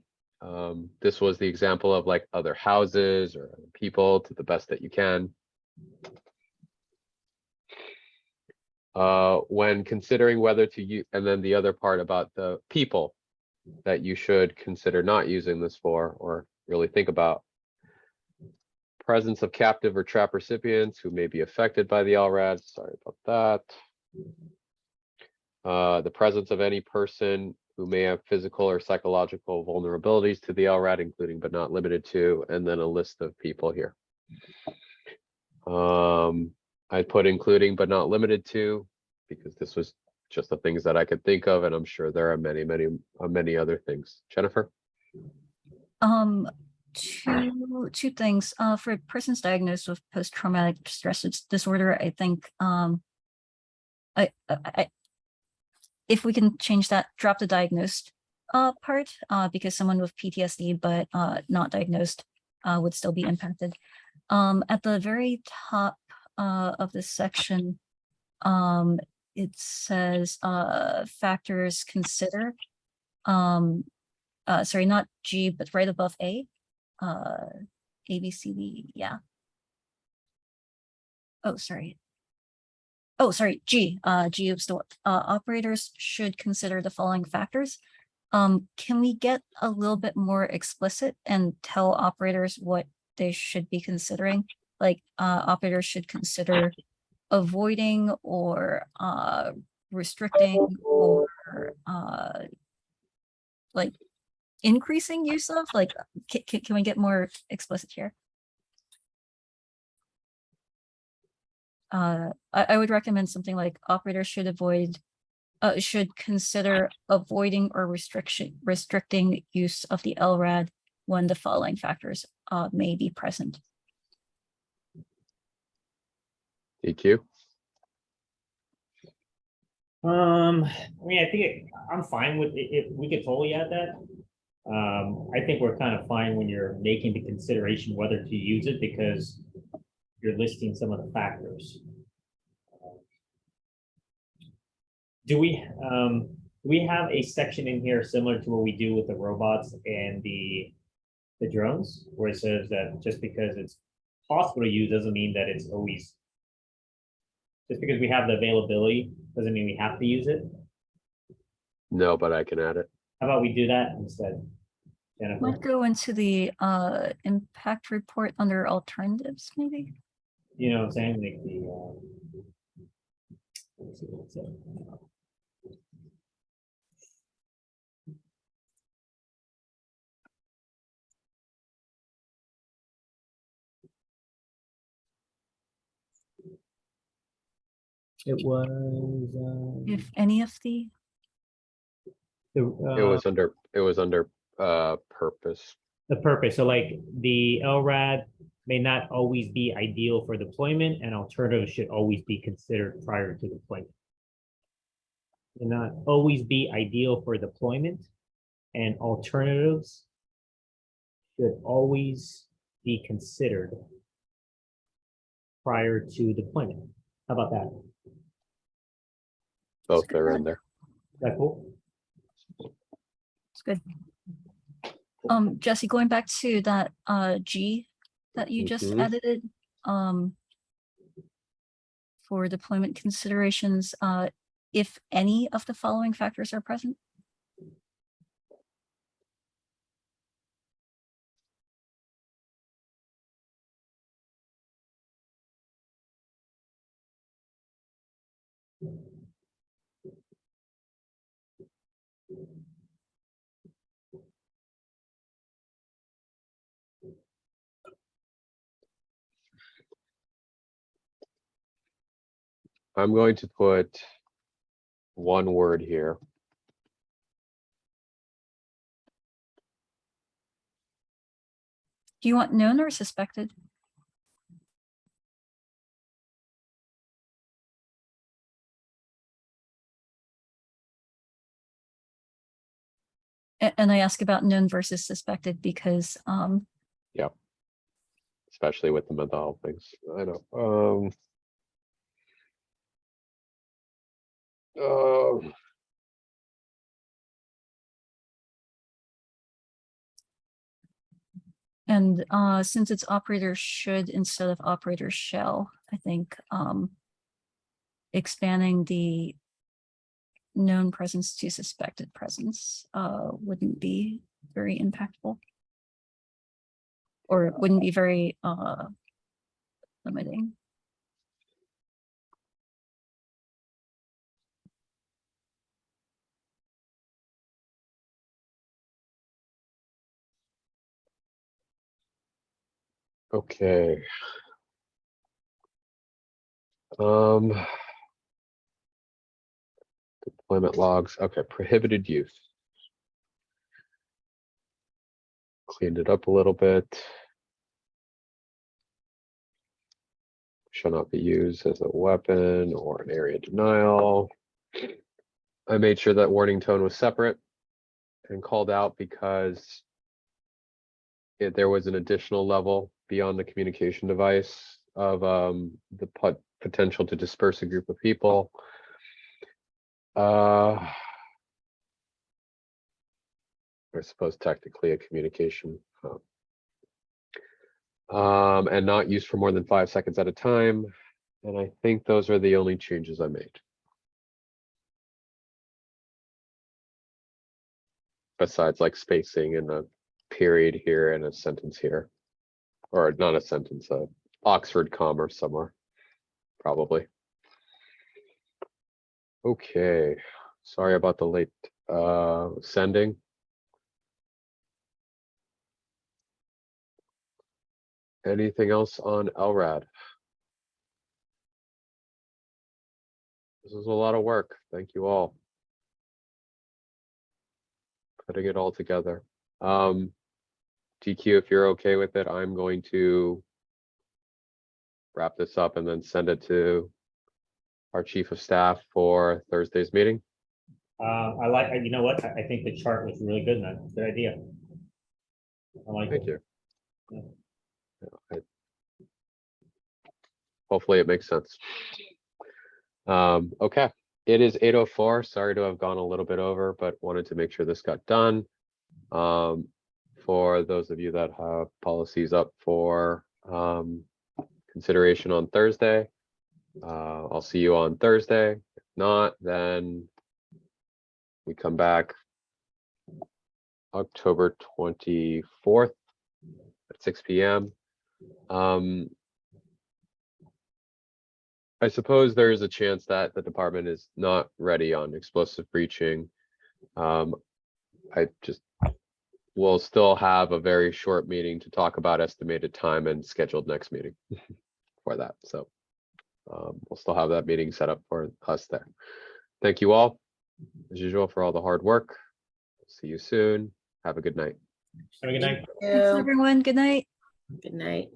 This was the example of like other houses or other people to the best that you can. When considering whether to use, and then the other part about the people that you should consider not using this for, or really think about. Presence of captive or trap recipients who may be affected by the LRAD. Sorry about that. The presence of any person who may have physical or psychological vulnerabilities to the LRAD, including but not limited to, and then a list of people here. I put including but not limited to, because this was just the things that I could think of, and I'm sure there are many other things. Jennifer? Two things. For persons diagnosed with post-traumatic stress disorder, I think if we can change that, drop the diagnosed part, because someone with PTSD but not diagnosed would still be impacted. At the very top of this section, it says factors consider. Sorry, not G, but right above A. A, B, C, D, yeah. Oh, sorry. Oh, sorry, G. G is the operators should consider the following factors. Can we get a little bit more explicit and tell operators what they should be considering? Like, operators should consider avoiding or restricting or like increasing use of, like, can we get more explicit here? I would recommend something like operators should should consider avoiding or restricting use of the LRAD when the following factors may be present. DQ? I mean, I think I'm fine with it. We could totally add that. I think we're kind of fine when you're making the consideration whether to use it, because you're listing some of the factors. Do we have a section in here similar to what we do with the robots and the drones, where it says that just because it's possible to use doesn't mean that it's always, just because we have the availability doesn't mean we have to use it? No, but I can add it. How about we do that instead, Jennifer? Might go into the impact report under alternatives, maybe. You know what I'm saying? Like the let's see what it says. It was If any of the It was under purpose. the purpose. So like the LRAD may not always be ideal for deployment, and alternatives should always be considered prior to deployment. May not always be ideal for deployment, and alternatives should always be considered prior to deployment. How about that? Both are in there. Is that cool? It's good. Jesse, going back to that G that you just edited, for deployment considerations, if any of the following factors are present. I'm going to put one word here. Do you want known or suspected? And I ask about known versus suspected because Especially with the mental health things. I know. and since it's operator should instead of operator shall, I think expanding the known presence to suspected presence wouldn't be very impactful. Or wouldn't be very limiting. Okay. Deployment logs. Okay, prohibited use. Cleaned it up a little bit. Shall not be used as a weapon or an area denial. I made sure that warning tone was separate and called out because there was an additional level beyond the communication device of the potential to disperse a group of people. I suppose technically a communication. And not used for more than 5 seconds at a time. And I think those are the only changes I made. Besides like spacing and a period here and a sentence here. Or not a sentence, a Oxford comma somewhere, probably. Okay, sorry about the late sending. Anything else on LRAD? This is a lot of work. Thank you all. Putting it all together. DQ, if you're okay with it, I'm going to wrap this up and then send it to our chief of staff for Thursday's meeting. I like, you know what? I think the chart was really good, man. Good idea. I like Thank it. you. Hopefully it makes sense. Okay, it is 8:04. Sorry to have gone a little bit over, but wanted to make sure this got done. For those of you that have policies up for consideration on Thursday, I'll see you on Thursday. If not, then we come back October 24th at 6 p.m. I suppose there is a chance that the department is not ready on explosive breaching. We'll still have a very short meeting to talk about estimated time and scheduled next meeting for that. So we'll still have that meeting set up for us there. Thank you all, as usual, for all the hard work. See you soon. Have a good night. Have a good night. Thanks, everyone. Good night. Good night.